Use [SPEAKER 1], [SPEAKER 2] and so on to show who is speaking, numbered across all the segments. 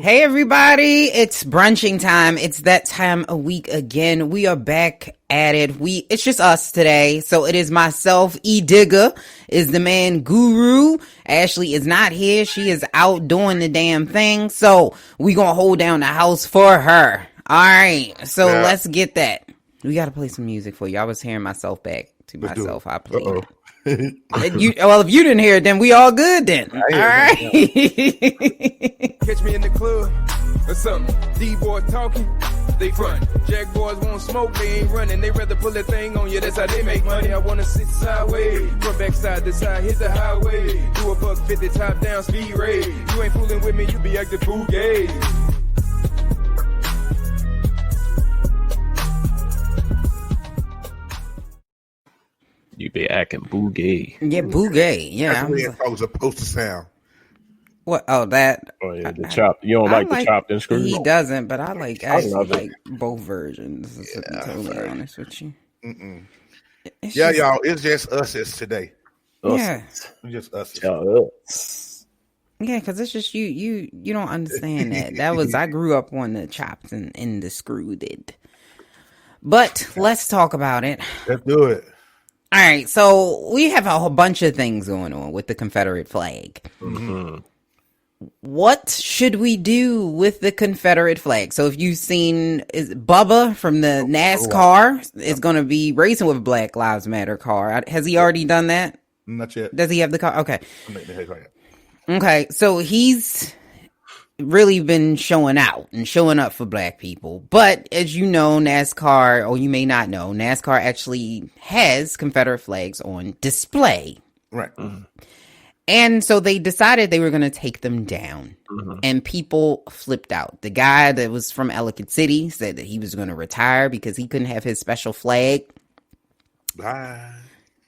[SPEAKER 1] Hey everybody, it's brunching time. It's that time a week again. We are back at it. It's just us today. So it is myself, Edigga is the man Guru. Ashley is not here. She is out doing the damn thing. So we gonna hold down the house for her. Alright, so let's get that. We gotta play some music for you. I was hearing myself back to myself. I played it. Well, if you didn't hear it, then we all good then. All right.
[SPEAKER 2] Catch me in the club or something. D-boys talking, they front. Jack boys won't smoke, they ain't running. They rather pull that thing on you, that's how they make money. I wanna sit sideways, from backside to side, hit the highway. Do a $150 top down speed race. You ain't fooling with me, you be acting fugazi.
[SPEAKER 3] You be acting boogay.
[SPEAKER 1] Yeah, boogay. Yeah.
[SPEAKER 4] That's the way it was supposed to sound.
[SPEAKER 1] What? Oh, that.
[SPEAKER 3] Oh yeah, the chop. You don't like the chopped and screwed?
[SPEAKER 1] He doesn't, but I like both versions. To be totally honest with you.
[SPEAKER 4] Yeah, y'all. It's just us today.
[SPEAKER 1] Yeah,
[SPEAKER 4] just us.
[SPEAKER 1] Yeah, because it's just you don't understand that. That was I grew up on the chopped and the screwed. But let's talk about it.
[SPEAKER 4] Let's do it.
[SPEAKER 1] All right, so we have a whole bunch of things going on with the Confederate flag.
[SPEAKER 3] Mm-hmm.
[SPEAKER 1] What should we do with the Confederate flag? So if you've seen Bubba from the NASCAR is going to be racing with Black Lives Matter car. Has he already done that?
[SPEAKER 4] Not yet.
[SPEAKER 1] Does he have the car? Okay. Okay, so he's really been showing out and showing up for black people. But as you know, NASCAR, or you may not know, NASCAR actually has Confederate flags on display.
[SPEAKER 4] Right.
[SPEAKER 1] Mm-hmm. And so they decided they were going to take them down. Mm-hmm. And people flipped out. The guy that was from Ellicott City said that he was going to retire because he couldn't have his special flag.
[SPEAKER 4] Bye.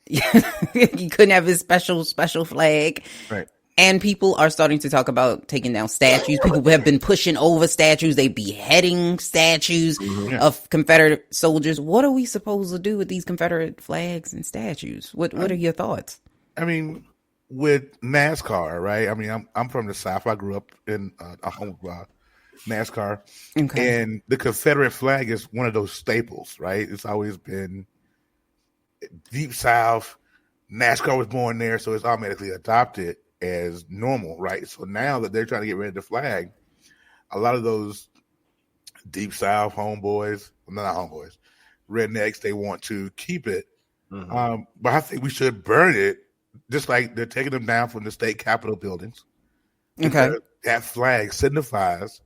[SPEAKER 1] He couldn't have his special flag.
[SPEAKER 4] Right.
[SPEAKER 1] And people are starting to talk about taking down statues. People have been pushing over statues. They beheading statues of Confederate soldiers. What are we supposed to do with these Confederate flags and statues? What are your thoughts?
[SPEAKER 4] I mean, with NASCAR, right? I mean, I'm from the South. I grew up in a home of NASCAR. Okay. And the Confederate flag is one of those staples, right? It's always been Deep South. NASCAR was born there, so it's automatically adopted as normal, right? So now that they're trying to get rid of the flag, a lot of those Deep South homeboys, not homeboys, rednecks, they want to keep it. Mm-hmm. But I think we should burn it, just like they're taking them down from the state capitol buildings.
[SPEAKER 1] Okay.
[SPEAKER 4] That flag signifies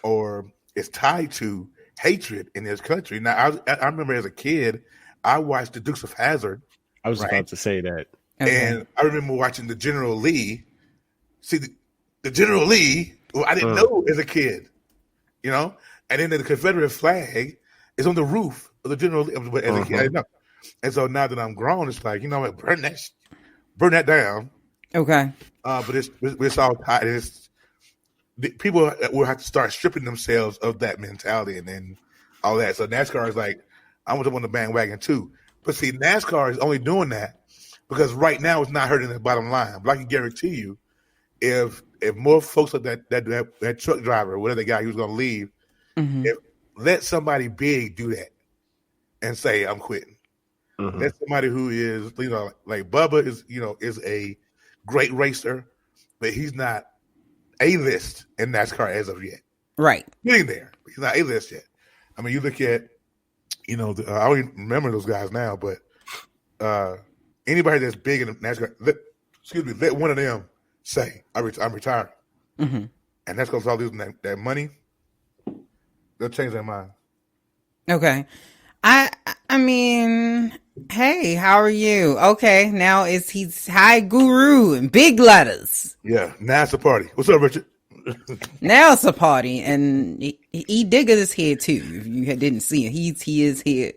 [SPEAKER 4] or is tied to hatred in this country. Now, I remember as a kid, I watched the Dukes of Hazzard.
[SPEAKER 3] I was about to say that.
[SPEAKER 1] Okay.
[SPEAKER 4] And I remember watching the General Lee. See, the General Lee, I didn't know as a kid, you know? And then the Confederate flag is on the roof of the General Lee. As a kid, I didn't know. And so now that I'm grown, it's like, you know what, burn that down.
[SPEAKER 1] Okay.
[SPEAKER 4] But it's all tied. People will have to start stripping themselves of that mentality and then all that. So NASCAR is like, I want to on the bandwagon too. But see, NASCAR is only doing that because right now it's not hurting the bottom line. But I can guarantee you, if more folks like that truck driver, whatever the guy who's going to leave, if let somebody big do that and say I'm quitting. Let somebody who is, you know, like Bubba is a great racer, but he's not A-list in NASCAR as of yet.
[SPEAKER 1] Right.
[SPEAKER 4] Getting there. He's not A-list yet. I mean, you look at, you know, I don't even remember those guys now, but anybody that's big in NASCAR, let one of them say, I'm retiring. And that's going to start losing that money. They'll change their mind.
[SPEAKER 1] Okay. I mean, hey, how are you? Okay, now he's High Guru in big letters.
[SPEAKER 4] Yeah, now it's a party. What's up, Richard?
[SPEAKER 1] Now it's a party, and Edigga is here too. If you didn't see him, he is here.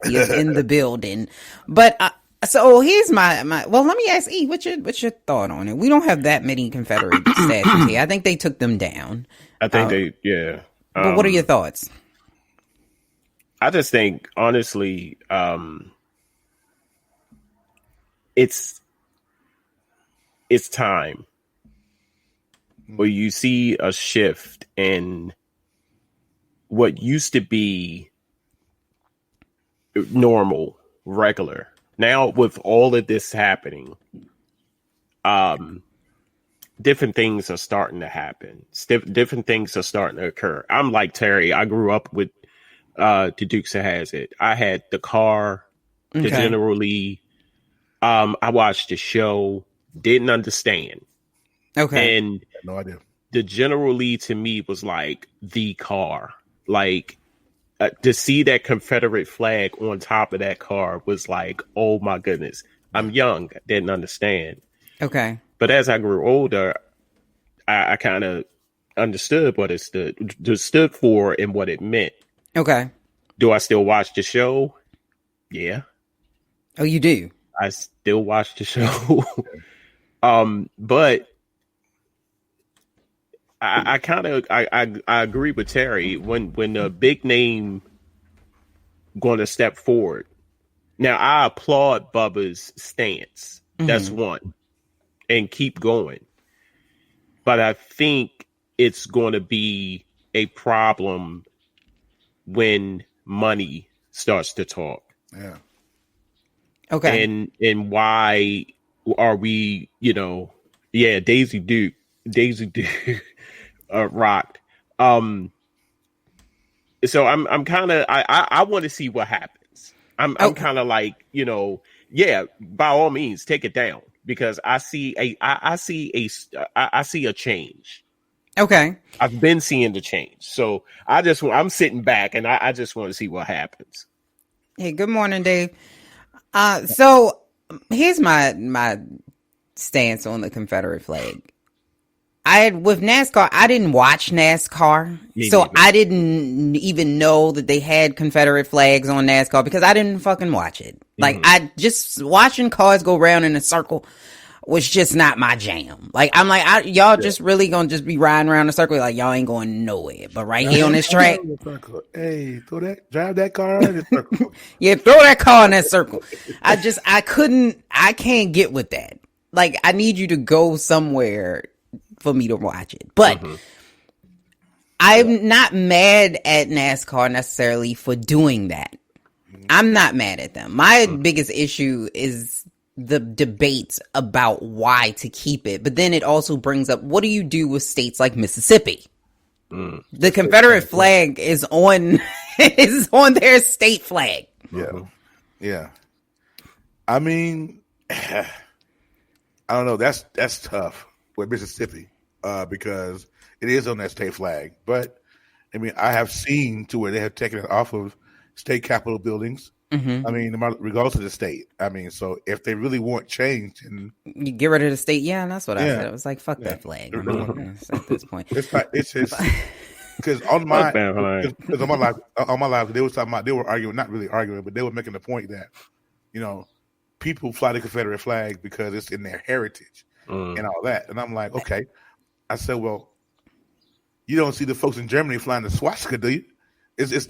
[SPEAKER 1] He is in the building. But so here's my. Well, let me ask E. What's your thought on it? We don't have that many Confederate statues here. I think they took them down.
[SPEAKER 3] I think yeah.
[SPEAKER 1] But what are your thoughts?
[SPEAKER 3] I just think, honestly, it's time. where you see a shift in what used to be normal, regular. Now with all of this happening, different things are starting to happen. Different things are starting to occur. I'm like Terry. I grew up with the Dukes of Hazzard. I had the car, the General Lee. I watched the show, didn't understand.
[SPEAKER 1] Okay.
[SPEAKER 3] And
[SPEAKER 4] No idea.
[SPEAKER 3] the General Lee to me was like the car. Like to see that Confederate flag on top of that car was like, oh my goodness. I'm young, didn't understand.
[SPEAKER 1] Okay.
[SPEAKER 3] But as I grew older, I kind of understood what it stood for and what it meant.
[SPEAKER 1] Okay.
[SPEAKER 3] Do I still watch the show? Yeah.
[SPEAKER 1] Oh, you do?
[SPEAKER 3] I still watch the show. But I kind of agree with Terry when the big name going to step forward. Now I applaud Bubba's stance. That's one, and keep going. But I think it's going to be a problem when money starts to talk.
[SPEAKER 4] Yeah.
[SPEAKER 1] Okay.
[SPEAKER 3] And why are we, Daisy Duke rocked. So I'm kind of I want to see what happens. I'm kind of like, by all means take it down, because I see a change.
[SPEAKER 1] Okay.
[SPEAKER 3] I've been seeing the change. So I'm sitting back and I just want to see what happens.
[SPEAKER 1] Hey, good morning, Dave. So here's my stance on the Confederate flag. With NASCAR, I didn't watch NASCAR, so I didn't even know that they had Confederate flags on NASCAR because I didn't fucking watch it. Like, I just watching cars go around in a circle was just not my jam. Like, I'm like, y'all just really gonna just be riding around in a circle, like y'all ain't going nowhere. But right here on this track,
[SPEAKER 4] hey, drive that car in the circle.
[SPEAKER 1] Yeah, throw that car in that circle. I can't get with that. Like, I need you to go somewhere for me to watch it. But I'm not mad at NASCAR necessarily for doing that. I'm not mad at them. My biggest issue is the debates about why to keep it. But then it also brings up, what do you do with states like Mississippi? The Confederate flag is on their state flag.
[SPEAKER 4] Yeah. I mean, I don't know. That's tough with Mississippi because it is on that state flag. But I mean, I have seen to where they have taken it off of state capitol buildings. I mean, regardless of the state. I mean, so if they really want change, and
[SPEAKER 1] you get rid of the state, that's what I said. I was like, fuck that flag. At this point,
[SPEAKER 4] it's just because on my live, they were talking about, they were arguing, not really arguing, but they were making the point that people fly the Confederate flag because it's in their heritage and all that. And I'm like, okay. I said, well, you don't see the folks in Germany flying the swastika, do you? It's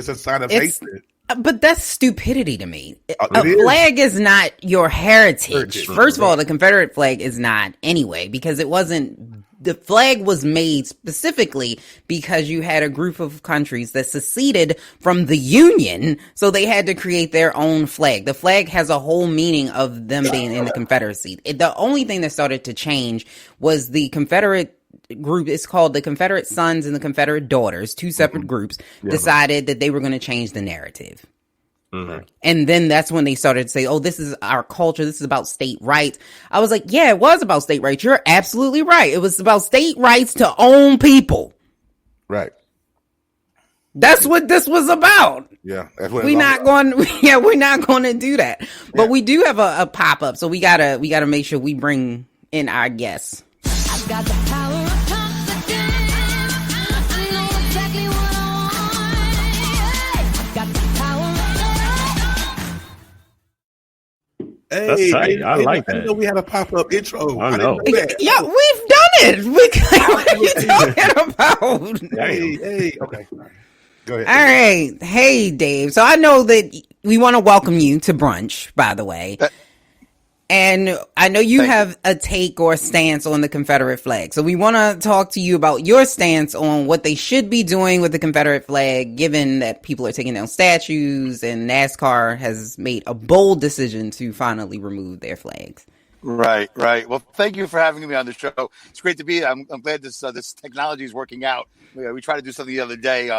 [SPEAKER 4] a sign of hatred.
[SPEAKER 1] But that's stupidity to me. A flag is not your heritage. First of all, the Confederate flag is not anyway, because the flag was made specifically because you had a group of countries that seceded from the Union, so they had to create their own flag. The flag has a whole meaning of them being in the Confederacy. The only thing that started to change was the Confederate group. It's called the Confederate Sons and the Confederate Daughters, two separate groups, decided that they were going to change the narrative. And then that's when they started to say, oh, this is our culture. This is about state rights. I was like, yeah, it was about state rights. You're absolutely right. It was about state rights to own people.
[SPEAKER 4] Right.
[SPEAKER 1] That's what this was about.
[SPEAKER 4] Yeah. That's what
[SPEAKER 1] we're not going to do that. But we do have a pop-up. So we gotta make sure we bring in our guests.
[SPEAKER 5] I've got the power of confidence. I know exactly what I want. I've got the power of
[SPEAKER 4] Hey,
[SPEAKER 3] right. I like that.
[SPEAKER 4] I didn't know we had a pop-up intro.
[SPEAKER 3] I know.
[SPEAKER 1] Yeah, we've done it. What are you talking about?
[SPEAKER 4] Hey. Okay. Go ahead.
[SPEAKER 1] All right. Hey, Dave. So I know that we want to welcome you to brunch, by the way. And I know you
[SPEAKER 6] Thank you.
[SPEAKER 1] have a take or a stance on the Confederate flag. So we want to talk to you about your stance on what they should be doing with the Confederate flag, given that people are taking down statues and NASCAR has made a bold decision to finally remove their flags.
[SPEAKER 6] Right, right. Well, thank you for having me on the show. It's great to be here. I'm glad this technology is working out. We tried to do something the other day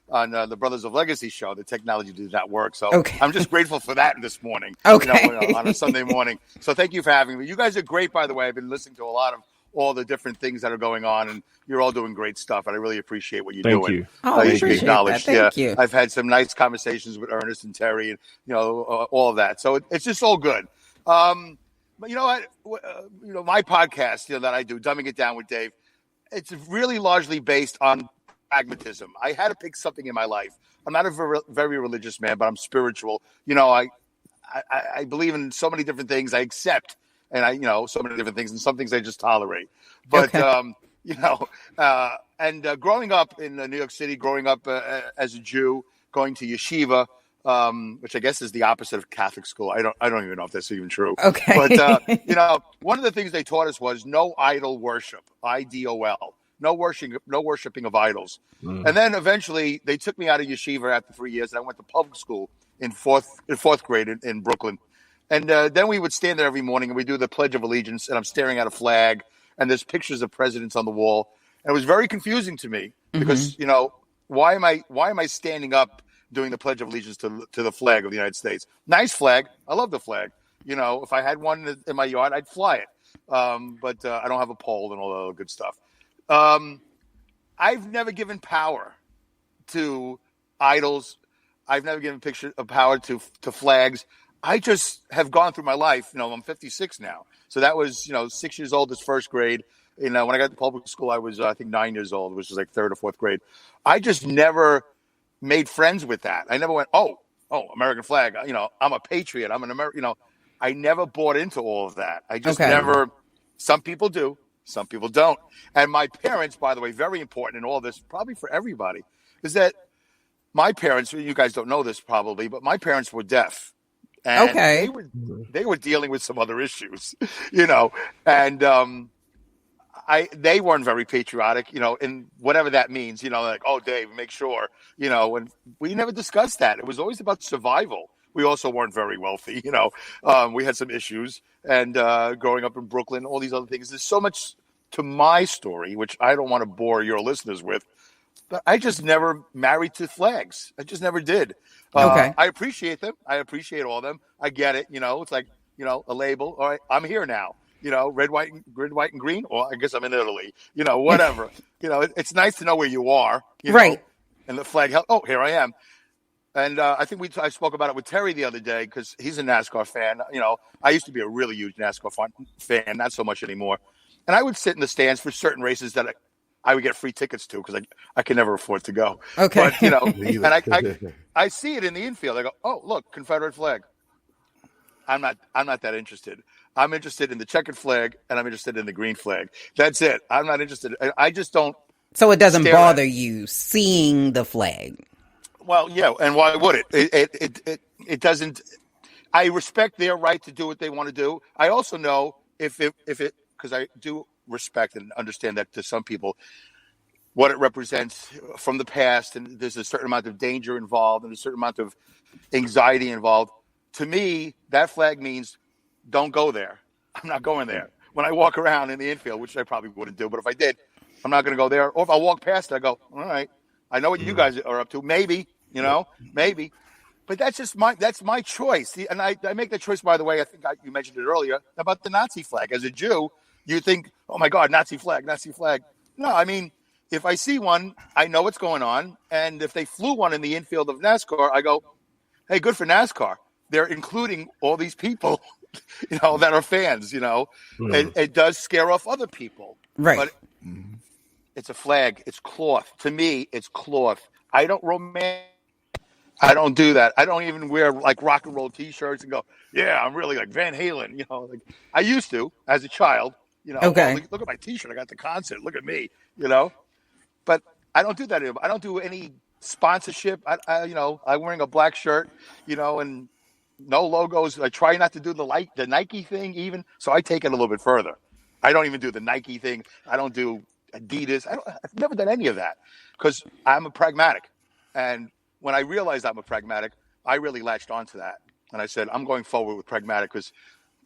[SPEAKER 6] on the Brothers of Legacy show. The technology did not work, so
[SPEAKER 1] Okay.
[SPEAKER 6] I'm just grateful for that this morning.
[SPEAKER 1] Okay.
[SPEAKER 6] On a Sunday morning. So thank you for having me. You guys are great, by the way. I've been listening to a lot of all the different things that are going on, and you're all doing great stuff. And I really appreciate what you're
[SPEAKER 3] Thank
[SPEAKER 6] doing.
[SPEAKER 3] you.
[SPEAKER 1] Oh,
[SPEAKER 6] You
[SPEAKER 1] we
[SPEAKER 6] should be
[SPEAKER 1] appreciate that.
[SPEAKER 6] acknowledged.
[SPEAKER 1] Thank you.
[SPEAKER 6] I've had some nice conversations with Ernest and Terry, and all of that. So it's just all good. But you know what? My podcast, that I do, Dumbing It Down with Dave, it's really largely based on pragmatism. I had to pick something in my life. I'm not a very religious man, but I'm spiritual. I believe in so many different things. I accept, and so many different things, and some things I just tolerate. But
[SPEAKER 1] Okay.
[SPEAKER 6] growing up in New York City, growing up as a Jew, going to yeshiva, which I guess is the opposite of Catholic school. I don't even know if that's even true.
[SPEAKER 1] Okay.
[SPEAKER 6] But one of the things they taught us was no idol worship, IDOL, no worshiping of idols. And then eventually they took me out of yeshiva after 3 years, and I went to public school in fourth grade in Brooklyn. And then we would stand there every morning and we do the Pledge of Allegiance, and I'm staring at a flag, and there's pictures of presidents on the wall. And it was very confusing to me because why am I standing up doing the Pledge of Allegiance to the flag of the United States? Nice flag. I love the flag. If I had one in my yard, I'd fly it. But I don't have a pole and all that other good stuff. I've never given power to idols. I've never given power to flags. I just have gone through my life. I'm 56 now. So that was, 6 years old is first grade. When I got to public school, I was, I think, 9 years old, which was like third or fourth grade. I just never made friends with that. I never went, oh, American flag. I'm a patriot. I'm an American. I never bought into all of that. I just never. Some people do. Some people don't. And my parents, by the way, very important in all this, probably for everybody, is that my parents, you guys don't know this probably, but my parents were deaf. And they were dealing with some other issues, and they weren't very patriotic, in whatever that means, like, oh, Dave, make sure, and we never discussed that. It was always about survival. We also weren't very wealthy, we had some issues, and growing up in Brooklyn, all these other things. There's so much to my story, which I don't want to bore your listeners with, but I just never married to flags. I just never did. I appreciate them. I appreciate all of them. I get it. It's like, a label. All right, I'm here now. Red, white, and green. Or I guess I'm in Italy. Whatever. It's nice to know where you are.
[SPEAKER 1] Right.
[SPEAKER 6] And the flag. Oh, here I am. And I think I spoke about it with Terry the other day because he's a NASCAR fan. I used to be a really huge NASCAR fan, not so much anymore. And I would sit in the stands for certain races that I would get free tickets to because I can never afford to go.
[SPEAKER 1] Okay.
[SPEAKER 6] But, and I see it in the infield. I go, oh, look, Confederate flag. I'm not that interested. I'm interested in the checkered flag, and I'm interested in the green flag. That's it. I'm not interested. I just don't.
[SPEAKER 1] So it doesn't bother you seeing the flag?
[SPEAKER 6] Well, yeah, and why would it? It doesn't. I respect their right to do what they want to do. I also know if it because I do respect and understand that to some people what it represents from the past, and there's a certain amount of danger involved and a certain amount of anxiety involved. To me, that flag means don't go there. I'm not going there. When I walk around in the infield, which I probably wouldn't do, but if I did, I'm not going to go there. Or if I walk past it, I go, all right, I know what you guys are up to. Maybe, maybe. But that's my choice. And I make that choice, by the way. I think you mentioned it earlier about the Nazi flag. As a Jew, you think, oh, my God, Nazi flag, Nazi flag. No, I mean, if I see one, I know what's going on. And if they flew one in the infield of NASCAR, I go, hey, good for NASCAR. They're including all these people, that are fans, It does scare off other people.
[SPEAKER 1] Right.
[SPEAKER 6] But it's a flag. It's cloth. To me, it's cloth. I don't I don't do that. I don't even wear like rock and roll T-shirts and go, yeah, I'm really like Van Halen. Like I used to as a child.
[SPEAKER 1] Okay.
[SPEAKER 6] Oh, look at my T-shirt. I got the concert. Look at me. But I don't do that anymore. I don't do any sponsorship. I'm wearing a black shirt. And no logos. I try not to do the Nike thing even. So I take it a little bit further. I don't even do the Nike thing. I don't do Adidas. I've never done any of that because I'm a pragmatic. And when I realized I'm a pragmatic, I really latched onto that. And I said, I'm going forward with pragmatic because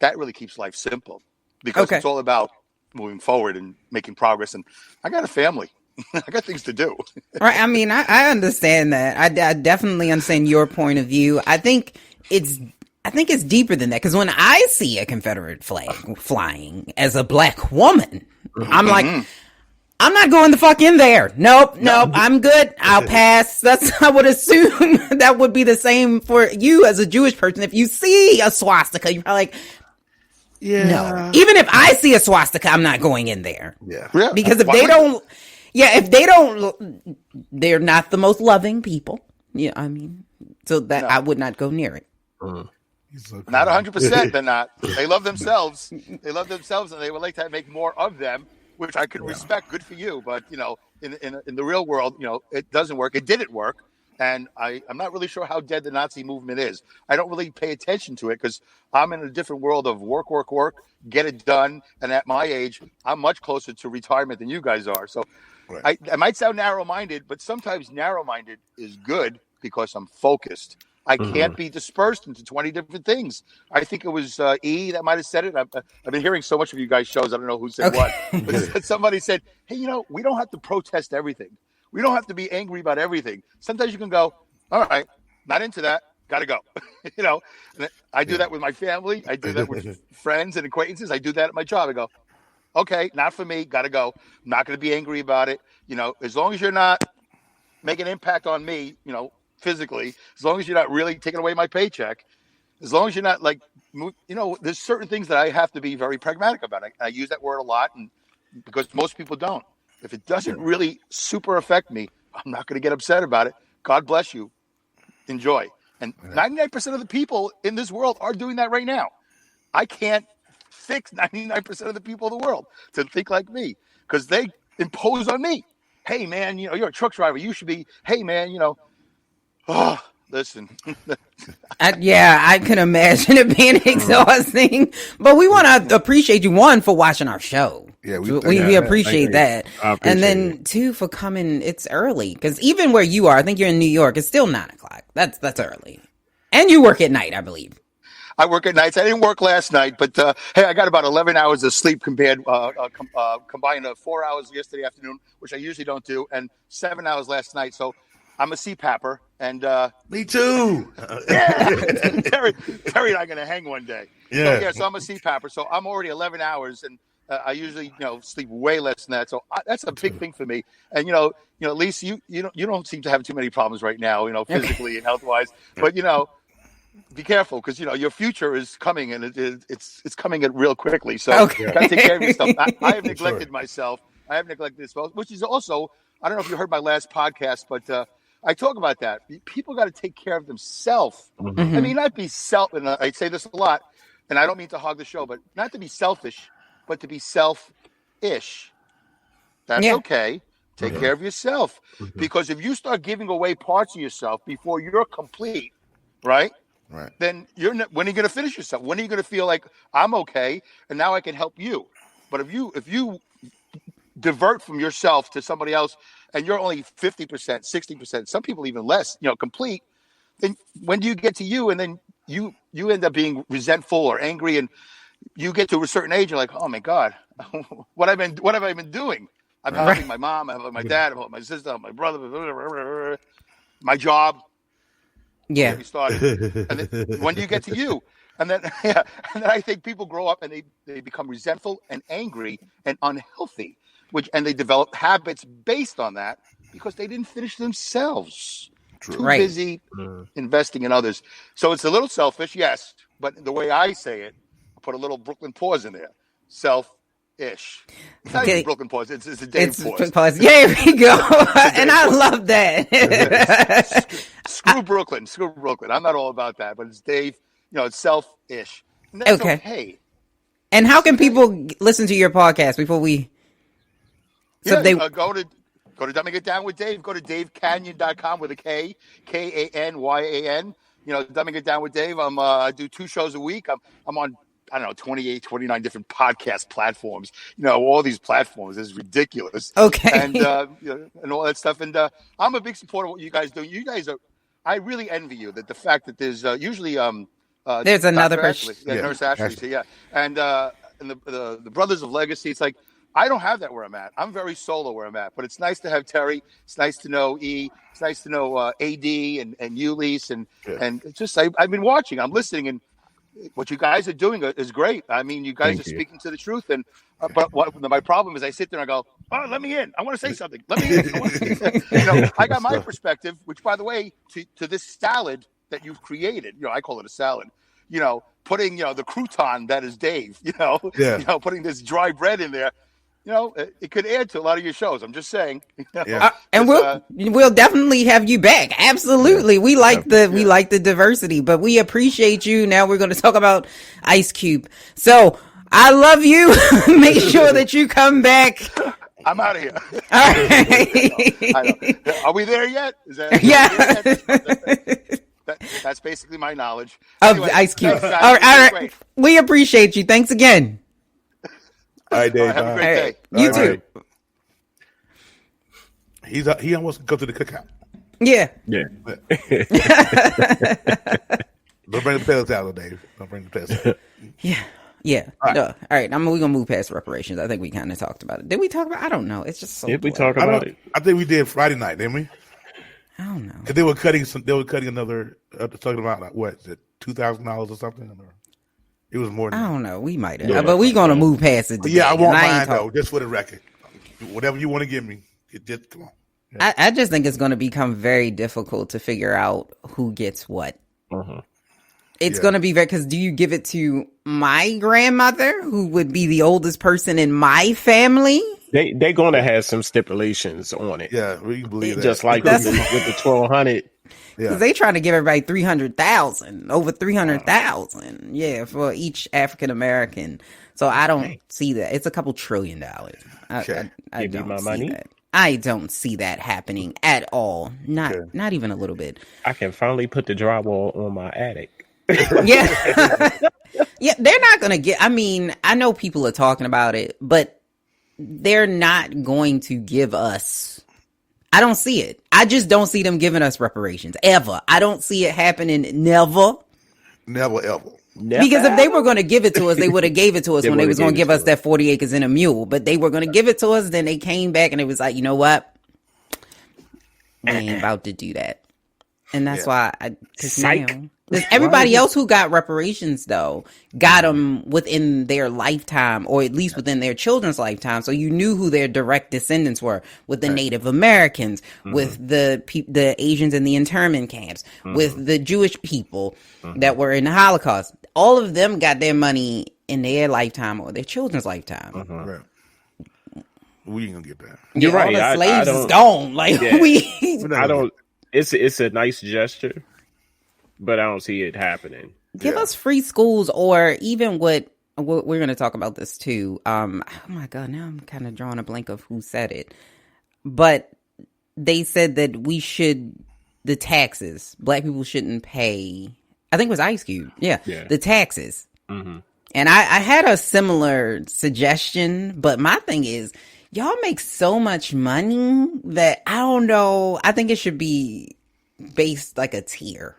[SPEAKER 6] that really keeps life simple because it's all about moving forward and making progress. And I got a family. I got things to do.
[SPEAKER 1] Right. I mean, I understand that. I definitely understand your point of view. I think it's deeper than that because when I see a Confederate flag flying as a black woman, I'm like, I'm not going the fuck in there. Nope. I'm good. I'll pass. I would assume that would be the same for you as a Jewish person. If you see a swastika, you're probably like, no. Even if I see a swastika, I'm not going in there.
[SPEAKER 4] Yeah.
[SPEAKER 1] Because if they don't, they're not the most loving people. Yeah, I mean, so that I would not go near it.
[SPEAKER 6] Not 100%. They're not. They love themselves. They love themselves, and they would like to make more of them, which I could respect. Good for you, but in the real world, it doesn't work. It didn't work, and I'm not really sure how dead the Nazi movement is. I don't really pay attention to it because I'm in a different world of work, get it done, and at my age, I'm much closer to retirement than you guys are. So. Right. I might sound narrow-minded, but sometimes narrow-minded is good because I'm focused. I can't be dispersed into 20 different things. I think it was E that might have said it. I've been hearing so much of you guys' shows. I don't know who said what. But somebody said, hey, we don't have to protest everything. We don't have to be angry about everything. Sometimes you can go, all right, not into that. Got to go. And I do that with my family. I do that with friends and acquaintances. I do that at my job. I go, okay, not for me. Got to go. I'm not going to be angry about it. As long as you're not making an impact on me, physically, as long as you're not really taking away my paycheck, as long as you're not there's certain things that I have to be very pragmatic about. I use that word a lot, and because most people don't. If it doesn't really super affect me, I'm not going to get upset about it. God bless you. Enjoy. And 99% of the people in this world are doing that right now. I can't fix 99% of the people in the world to think like me because they impose on me. Hey, man, you're a truck driver. You should be, hey, man, listen.
[SPEAKER 1] I can imagine it being exhausting, but we want to appreciate you, one, for watching our show. Yeah, we appreciate that. And then two, for coming. It's early because even where you are, I think you're in New York, it's still 9:00. That's early. And you work at night, I believe.
[SPEAKER 6] I work at nights. I didn't work last night, but hey, I got about 11 hours of sleep combined 4 hours yesterday afternoon, which I usually don't do, and 7 hours last night. So I'm a CPAPper, and
[SPEAKER 4] me too.
[SPEAKER 6] Terry and I are gonna hang one day.
[SPEAKER 4] Yeah.
[SPEAKER 6] So I'm a CPAPper. So I'm already 11 hours, and I usually sleep way less than that. So that's a big thing for me. And Leise, you don't seem to have too many problems right now, physically and health wise, but be careful because your future is coming and it's coming in real quickly. So you got to take care of yourself. I have neglected myself. I have neglected this, which is also, I don't know if you heard my last podcast, but I talk about that. People got to take care of themselves. I mean, not be and I say this a lot, and I don't mean to hog the show, but not to be selfish, but to be selfish. That's okay. Take care of yourself because if you start giving away parts of yourself before you're complete, right? Then when are you going to finish yourself? When are you going to feel like I'm okay and now I can help you? But if you divert from yourself to somebody else and you're only 50%, 60%, some people even less, complete, then when do you get to you? And then you end up being resentful or angry, and you get to a certain age, you're like, oh my God, what have I been doing? I've been helping my mom, I've helped my dad, I've helped my sister, my brother, my job.
[SPEAKER 1] Yeah.
[SPEAKER 6] Started. And then, when do you get to you? And then I think people grow up and they become resentful and angry and unhealthy, and they develop habits based on that because they didn't finish themselves. Too busy investing in others. So it's a little selfish, yes, but the way I say it, I put a little Brooklyn pause in there. Self-ish. It's not even Brooklyn pause. It's a Dave pause.
[SPEAKER 1] Yeah, here we go. And I love that.
[SPEAKER 6] Screw Brooklyn. I'm not all about that, but it's Dave. It's self-ish. And that's okay.
[SPEAKER 1] And how can people listen to your podcast before we?
[SPEAKER 6] So go to Dumbing It Down with Dave. Go to DaveCanyon.com with a K, Kanyan. Dumbing It Down with Dave. I do 2 shows a week. I'm on, I don't know, 28, 29 different podcast platforms. All these platforms is ridiculous.
[SPEAKER 1] Okay.
[SPEAKER 6] And and all that stuff. And I'm a big supporter of what you guys do. You guys are. I really envy you that the fact that there's usually
[SPEAKER 1] There's another
[SPEAKER 6] Dr.
[SPEAKER 1] person.
[SPEAKER 6] Ashley. Nurse Ashley. So, yeah, and the Brothers of Legacy. It's like I don't have that where I'm at. I'm very solo where I'm at. But it's nice to have Terry. It's nice to know E. It's nice to know AD and you, Leise, and it's just I've been watching. I'm listening, and what you guys are doing is great. I mean, you guys are speaking to the truth. And but my problem is I sit there and I go, oh, let me in. I want to say something. Let me in. I got my perspective, which, by the way, to this salad that you've created, I call it a salad. Putting the crouton that is Dave. Putting this dry bread in there. It could add to a lot of your shows. I'm just saying.
[SPEAKER 1] And we'll definitely have you back. Absolutely. We like the diversity, but we appreciate you. Now we're going to talk about Ice Cube. So I love you. Make sure that you come back.
[SPEAKER 6] I'm out of here.
[SPEAKER 1] All right.
[SPEAKER 6] Are we there yet? That's basically my knowledge
[SPEAKER 1] of Ice Cube.
[SPEAKER 6] Thanks,
[SPEAKER 1] All right. We appreciate you. Thanks again.
[SPEAKER 4] All right, Dave.
[SPEAKER 6] Have a great day.
[SPEAKER 1] You too.
[SPEAKER 4] He almost go to the cookout.
[SPEAKER 1] Yeah.
[SPEAKER 4] Don't bring the pills out, Dave. Don't bring the pills out.
[SPEAKER 1] Yeah. All right. All right. We're gonna move past reparations. I think we kind of talked about it. Did we talk about? I don't know. It's just so.
[SPEAKER 3] Did we talk about it?
[SPEAKER 4] I think we did Friday night, didn't we?
[SPEAKER 1] I don't know.
[SPEAKER 4] Because they were cutting another. Talking about $2,000 or something. Or, it was more than
[SPEAKER 1] I don't know. We might have, but we're gonna move past it.
[SPEAKER 4] Yeah, I won't mind though. Just for the record, whatever you want to give me, just come on. Yeah.
[SPEAKER 1] I just think it's going to become very difficult to figure out who gets what. It's going to be because do you give it to my grandmother, who would be the oldest person in my family?
[SPEAKER 3] They're going to have some stipulations on it.
[SPEAKER 4] Yeah, we can believe that.
[SPEAKER 3] Just like with the 1,200.
[SPEAKER 1] Because they trying to give everybody 300,000, over 300,000, for each African American. So I don't see that. It's a couple $1 trillion. I
[SPEAKER 3] Give me my
[SPEAKER 1] see
[SPEAKER 3] money.
[SPEAKER 1] that. I don't see that happening at all. Not even a little bit.
[SPEAKER 3] I can finally put the drywall on my attic.
[SPEAKER 1] Yeah. Yeah, they're not going to get, I know people are talking about it, but they're not going to give us, I don't see it. I just don't see them giving us reparations, ever. I don't see it happening, never.
[SPEAKER 4] Never, ever.
[SPEAKER 1] Because if they were going to give it to us, they would have gave it to us when they was going to give us that 40 acres and a mule. But they were going to give it to us, then they came back and it was like, you know what? We ain't about to do that. And that's why everybody else who got reparations, though, got them within their lifetime, or at least within their children's lifetime. So you knew who their direct descendants were, with the Native Americans, with the Asians in the internment camps, with the Jewish people that were in the Holocaust. All of them got their money in their lifetime or their children's lifetime.
[SPEAKER 4] Right. We ain't gonna get that.
[SPEAKER 3] You're right.
[SPEAKER 1] All the slaves is gone. Like
[SPEAKER 3] I don't. It's a nice gesture, but I don't see it happening.
[SPEAKER 1] Give us free schools, or even what we're going to talk about this too. Oh my God, now I'm kind of drawing a blank of who said it, but they said that the taxes, Black people shouldn't pay. I think it was Ice Cube. Yeah. The taxes. And I had a similar suggestion, but my thing is, y'all make so much money that I don't know. I think it should be based like a tier.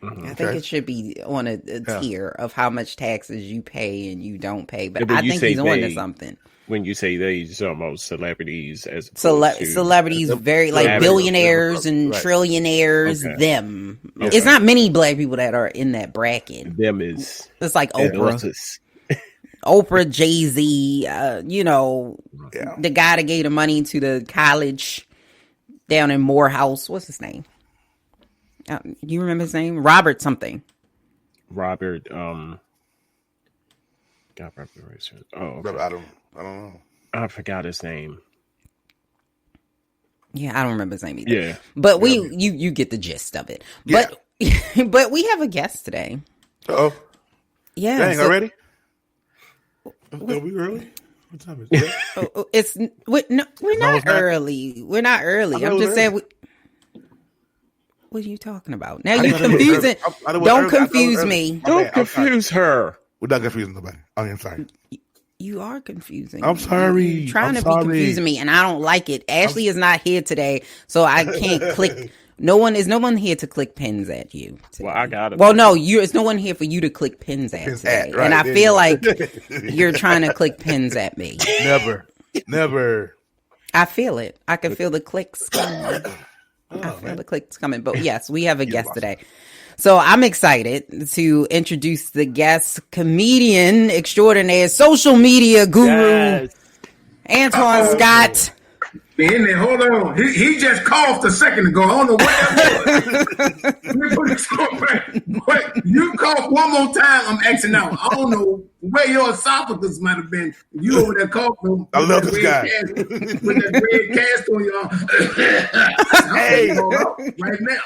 [SPEAKER 1] I think it should be on a tier of how much taxes you pay and you don't pay. But I think he's on to something.
[SPEAKER 3] When you say they, it's almost celebrities as
[SPEAKER 1] celebrities, very like billionaires and trillionaires. Them. It's not many Black people that are in that bracket.
[SPEAKER 3] Them is
[SPEAKER 1] it's like Oprah. Oprah, Jay-Z, the guy that gave the money to the college down in Morehouse. What's his name? You remember his name? Robert something.
[SPEAKER 3] Robert, God, reparations. Oh, okay.
[SPEAKER 4] I don't know.
[SPEAKER 3] I forgot his name.
[SPEAKER 1] Yeah, I don't remember his name either.
[SPEAKER 3] Yeah.
[SPEAKER 1] But you get the gist of it. But but we have a guest today.
[SPEAKER 4] Uh-oh.
[SPEAKER 1] Yeah.
[SPEAKER 4] Dang, already? Are we early? What time is it?
[SPEAKER 1] We're not early. We're not early. I'm just saying what are you talking about? Now you're confusing. Don't confuse me.
[SPEAKER 3] Don't confuse her.
[SPEAKER 4] We're not confusing nobody. I'm sorry.
[SPEAKER 1] You are confusing.
[SPEAKER 4] I'm sorry.
[SPEAKER 1] You're trying
[SPEAKER 4] I'm
[SPEAKER 1] to
[SPEAKER 4] sorry.
[SPEAKER 1] be confusing me, and I don't like it. Ashley is not here today, so I can't click. No one here to click pins at you today.
[SPEAKER 3] Well, I got it.
[SPEAKER 1] Well, no, it's no one here for you to click pins at today.
[SPEAKER 4] Right,
[SPEAKER 1] and I
[SPEAKER 4] there
[SPEAKER 1] feel
[SPEAKER 4] you go.
[SPEAKER 1] like you're trying to click pins at me.
[SPEAKER 4] Never.
[SPEAKER 1] I feel it. I can feel the clicks coming. I feel the clicks coming. But yes, we have a guest today. So I'm excited to introduce the guest, comedian extraordinaire, social media guru,
[SPEAKER 3] Yes.
[SPEAKER 1] Antoine Scott.
[SPEAKER 7] In there, hold on. He just coughed a second ago. I don't know what that was. Let me put this on right. Wait, you cough one more time, I'm Xing out. I don't know where your esophagus might have been. You over there coughing.
[SPEAKER 4] I love this guy.
[SPEAKER 7] With that red cast on your
[SPEAKER 4] Hey.
[SPEAKER 7] right now.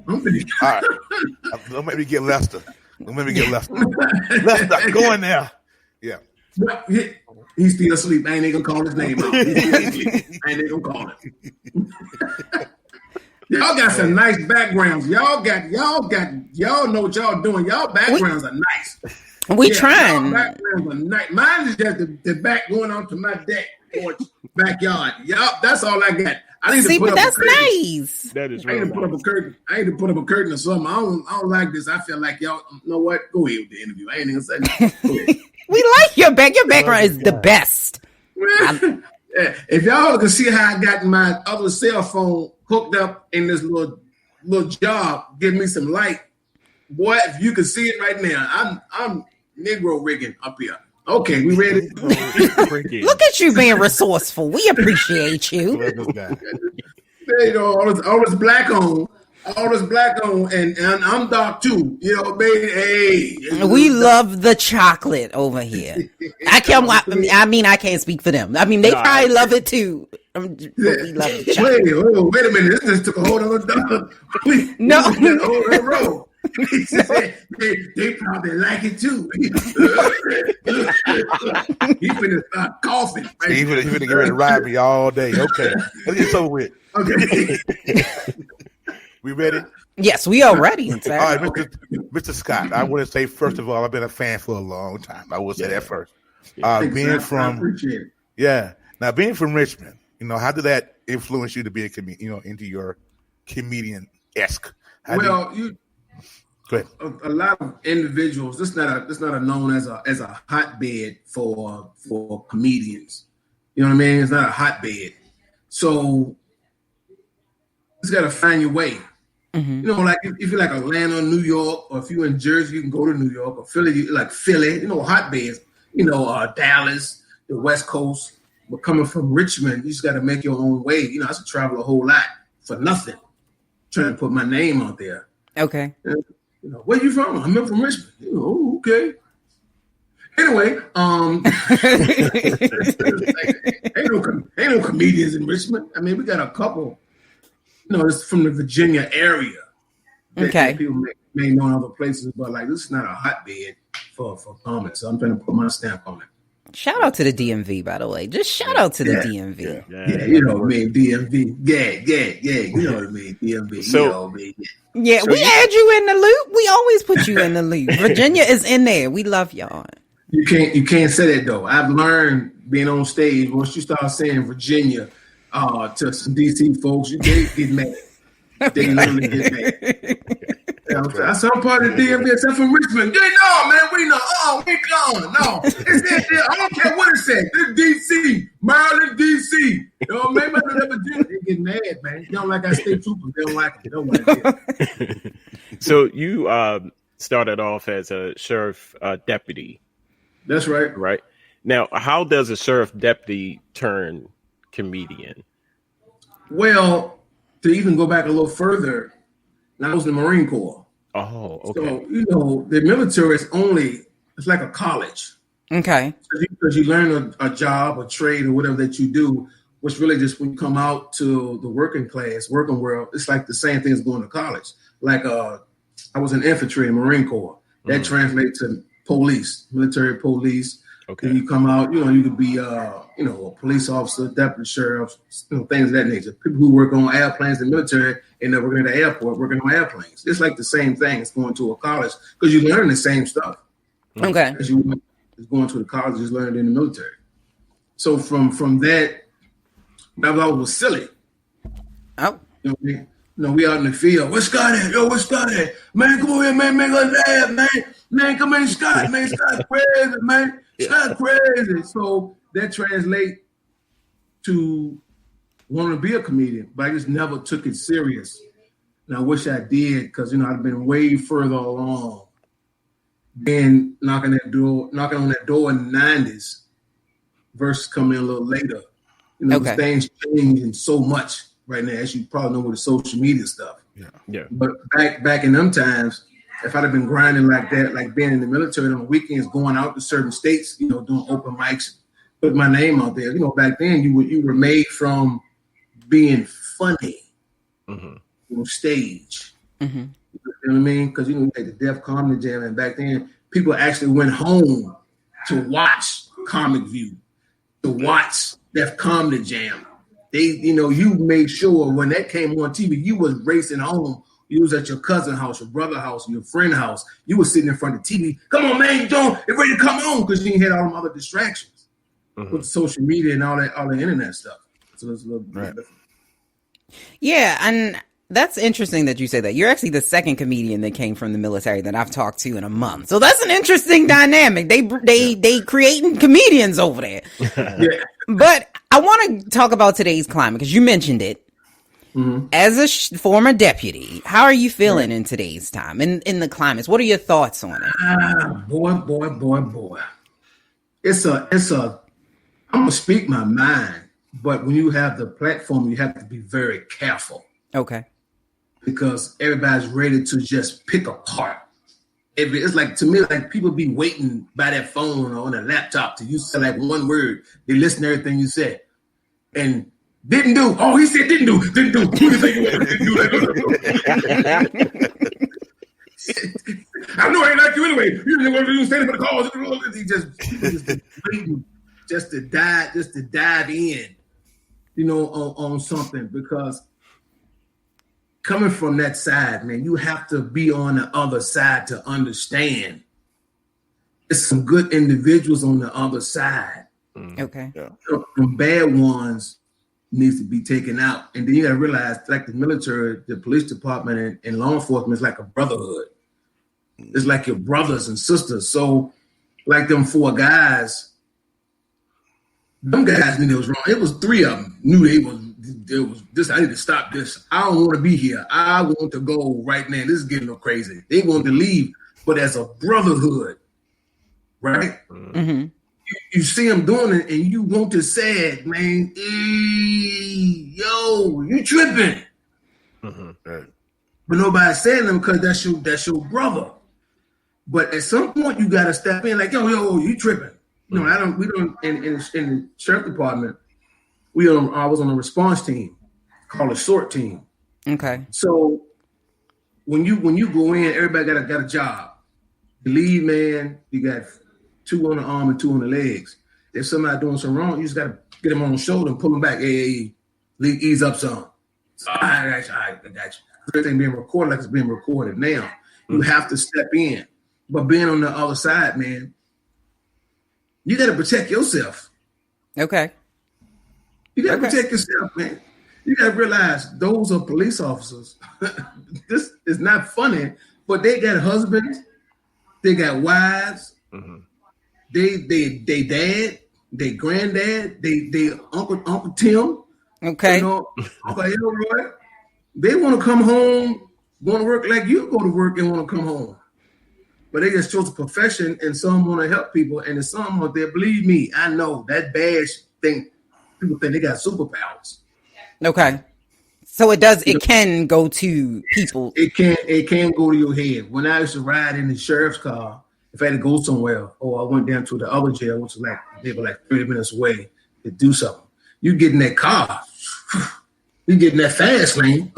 [SPEAKER 7] I'm finished.
[SPEAKER 4] All right. Don't make me get Lester. Lester, go in there. Yeah.
[SPEAKER 7] He's still asleep. I ain't even gonna call his name out. I ain't even gonna call him. Y'all got some nice backgrounds. Y'all know what y'all doing. Y'all backgrounds are nice.
[SPEAKER 1] We trying.
[SPEAKER 7] Y'all backgrounds are nice. Mine is just the back going onto my deck porch backyard. Y'all, that's all I got. I need
[SPEAKER 1] See,
[SPEAKER 7] to put
[SPEAKER 1] but
[SPEAKER 7] up
[SPEAKER 1] that's
[SPEAKER 7] a curtain.
[SPEAKER 1] nice.
[SPEAKER 3] That is
[SPEAKER 7] I need
[SPEAKER 3] really
[SPEAKER 7] to put up a
[SPEAKER 3] nice.
[SPEAKER 7] curtain. I need to put up a curtain or something. I don't like this. I feel like y'all. You know what? Go ahead with the interview. I ain't even saying nothing. Go ahead.
[SPEAKER 1] We like your back. Your background is the best.
[SPEAKER 7] If y'all can see how I got my other cell phone hooked up in this little job, give me some light, boy. If you can see it right now, I'm Negro rigging up here. Okay, we ready?
[SPEAKER 1] Look at you being resourceful. We appreciate you.
[SPEAKER 4] Love this guy.
[SPEAKER 7] You know, all this black on, and I'm dark too. You know, baby. Hey,
[SPEAKER 1] We love the chocolate over here. I can't speak for them. I mean, they probably love it too. But we love the chocolate.
[SPEAKER 7] Wait a minute. This just took a whole other
[SPEAKER 1] No.
[SPEAKER 7] whole other road. He said they probably like it too. He finna start coughing. Right?
[SPEAKER 4] He finna get ready to ride me all day. Okay. Let's get over with.
[SPEAKER 7] Okay.
[SPEAKER 4] We ready?
[SPEAKER 1] Yes, we are ready.
[SPEAKER 4] All right, Mr. Scott. I want to say, first of all, I've been a fan for a long time. I will say that first.
[SPEAKER 7] I
[SPEAKER 4] Appreciate it. Yeah. Now, being from Richmond, you know, how did that influence you to be a comedian, you know, into your comedian-esque?
[SPEAKER 7] Go ahead. A lot of individuals. This not a known as a hotbed for comedians. You know what I mean? It's not a hotbed. So you just got to find your way. Mm-hmm. You know, like if you're like Atlanta, New York, or if you're in Jersey, you can go to New York or Philly. Like Philly, you know, hotbeds. You know, Dallas, the West Coast. But coming from Richmond, you just got to make your own way. You know, I used to travel a whole lot for nothing, trying to put my name out there.
[SPEAKER 1] Okay.
[SPEAKER 7] You know, where you from? I'm from Richmond. You know, okay. Anyway, ain't no comedians in Richmond. I mean, we got a couple. You know, it's from the Virginia area.
[SPEAKER 1] Okay.
[SPEAKER 7] People may know in other places, but like this is not a hotbed for comments. So I'm trying to put my stamp on it.
[SPEAKER 1] Shout out to the DMV, by the way. Just shout out to the DMV.
[SPEAKER 7] Yeah, you know what I mean, DMV. Yeah. You know what I mean, DMV.
[SPEAKER 3] So-
[SPEAKER 7] you know what I mean.
[SPEAKER 1] Yeah, we add you in the loop. We always put you in the loop. Virginia is in there. We love y'all.
[SPEAKER 7] You can't say that though. I've learned being on stage. Once you start saying Virginia to some DC folks, they get mad. They literally get mad. I said I'm part of the DMV. I'm from Richmond. Yeah, no, man, we know. We gone. No, it's it. I don't care what it says. It's DC, Maryland, DC. You know what I mean? They get mad, man. They don't like our state troopers. They don't like it. They don't like it.
[SPEAKER 3] So you started off as a sheriff deputy,
[SPEAKER 7] That's right.
[SPEAKER 3] right? Now, how does a sheriff deputy turn comedian?
[SPEAKER 7] Well, to even go back a little further, I was in the Marine Corps.
[SPEAKER 3] Oh, okay.
[SPEAKER 7] So, you know, the military is it's like a college.
[SPEAKER 1] Okay.
[SPEAKER 7] Because you learn a job, a trade, or whatever that you do, which really just when you come out to the working world, it's like the same thing as going to college. Like I was in infantry in Marine Corps. That translates to police, military police.
[SPEAKER 3] Okay.
[SPEAKER 7] Then you come out, you could be, a police officer, deputy sheriff, things of that nature. People who work on airplanes in the military and they're working at the airport, working on airplanes. It's like the same thing as going to a college because you learn the same stuff.
[SPEAKER 1] Okay.
[SPEAKER 7] As you going to the college, just learned in the military. So from that was silly.
[SPEAKER 1] Oh.
[SPEAKER 7] We out in the field. What's Scott at? Yo, what's Scott at? Man, come over here, man. Make us laugh, man. Man, come in, Scott. Man, Scott crazy, man. Scott crazy. So that translates to wanting to be a comedian, but I just never took it serious. And I wish I did because, I'd been way further along. Been knocking on that door in the 90s versus coming in a little later. Things changing so much right now, as you probably know with the social media stuff.
[SPEAKER 3] Yeah.
[SPEAKER 7] But back in them times, if I'd have been grinding like that, like being in the military on the weekends, going out to certain states, doing open mics, put my name out there. Back then you were made from being funny on stage.
[SPEAKER 1] Mm-hmm.
[SPEAKER 7] You know what I mean? Because you had the Def Comedy Jam, and back then people actually went home to watch Comic View, to watch Def Comedy Jam. They, you made sure when that came on TV, you was racing home. You was at your cousin's house, your brother's house, your friend's house. You was sitting in front of the TV. Come on, man, John, it's ready to come on because you ain't had all them other distractions with the social media and all the internet stuff. So it's a little bit different. Yeah,
[SPEAKER 1] and that's interesting that you say that. You're actually the second comedian that came from the military that I've talked to in a month. So that's an interesting dynamic. They creating comedians over there.
[SPEAKER 7] Yeah.
[SPEAKER 1] But I want to talk about today's climate because you mentioned it. Mm-hmm. As a former deputy, how are you feeling in today's time in the climates? What are your thoughts on it?
[SPEAKER 7] Boy. It's a. I'm gonna speak my mind, but when you have the platform, you have to be very careful.
[SPEAKER 1] Okay.
[SPEAKER 7] Because everybody's ready to just pick apart. It's like, to me, like people be waiting by their phone or on a laptop to you say like one word. They listen to everything you said. And didn't do. Oh, he said didn't do. Who do you think you didn't do? I know I ain't like you anyway. You didn't want to do standing for the cause. He just waiting just to dive in, on something, because coming from that side, man, you have to be on the other side to understand. There's some good individuals on the other side.
[SPEAKER 1] Okay.
[SPEAKER 7] Yeah. Some bad ones needs to be taken out. And then you gotta realize, like the military, the police department, and law enforcement is like a brotherhood. It's like your brothers and sisters. So like them four guys, them guys knew it was wrong. It was three of them knew there was this. I need to stop this. I don't want to be here. I want to go right now. This is getting a little crazy. They wanted to leave, but as a brotherhood, right?
[SPEAKER 1] Mm-hmm.
[SPEAKER 7] You see them doing it, and you want to say it, man. Hey, yo, you tripping?
[SPEAKER 3] Mm-hmm. Right.
[SPEAKER 7] But nobody's saying them because that's your brother. But at some point, you gotta step in, like, yo, you tripping? We don't. In the sheriff department, I was on a response team called a SORT team.
[SPEAKER 1] Okay.
[SPEAKER 7] So when you go in, everybody got a job. The lead man, you got 2 on the arm and 2 on the legs. If somebody doing something wrong, you just got to get them on the shoulder and pull them back. Hey, ease up some. I got you. Everything being recorded like it's being recorded now. You have to step in. But being on the other side, man, you got to protect yourself.
[SPEAKER 1] Okay.
[SPEAKER 7] You got to protect yourself, man. You got to realize those are police officers. This is not funny, but they got husbands. They got wives. Mm-hmm. They dad, they granddad, they Uncle Tim.
[SPEAKER 1] Okay.
[SPEAKER 7] Uncle Elroy. They want to come home, want to work like you go to work and want to come home. But they just chose a profession, and some want to help people, and there's some out there, believe me, I know that badge thing, people think they got superpowers.
[SPEAKER 1] Okay. So it can go to people.
[SPEAKER 7] It can go to your head. When I used to ride in the sheriff's car, if I had to go somewhere, or I went down to the other jail, which was maybe 30 minutes away to do something, you get in that car, you get in that fast lane,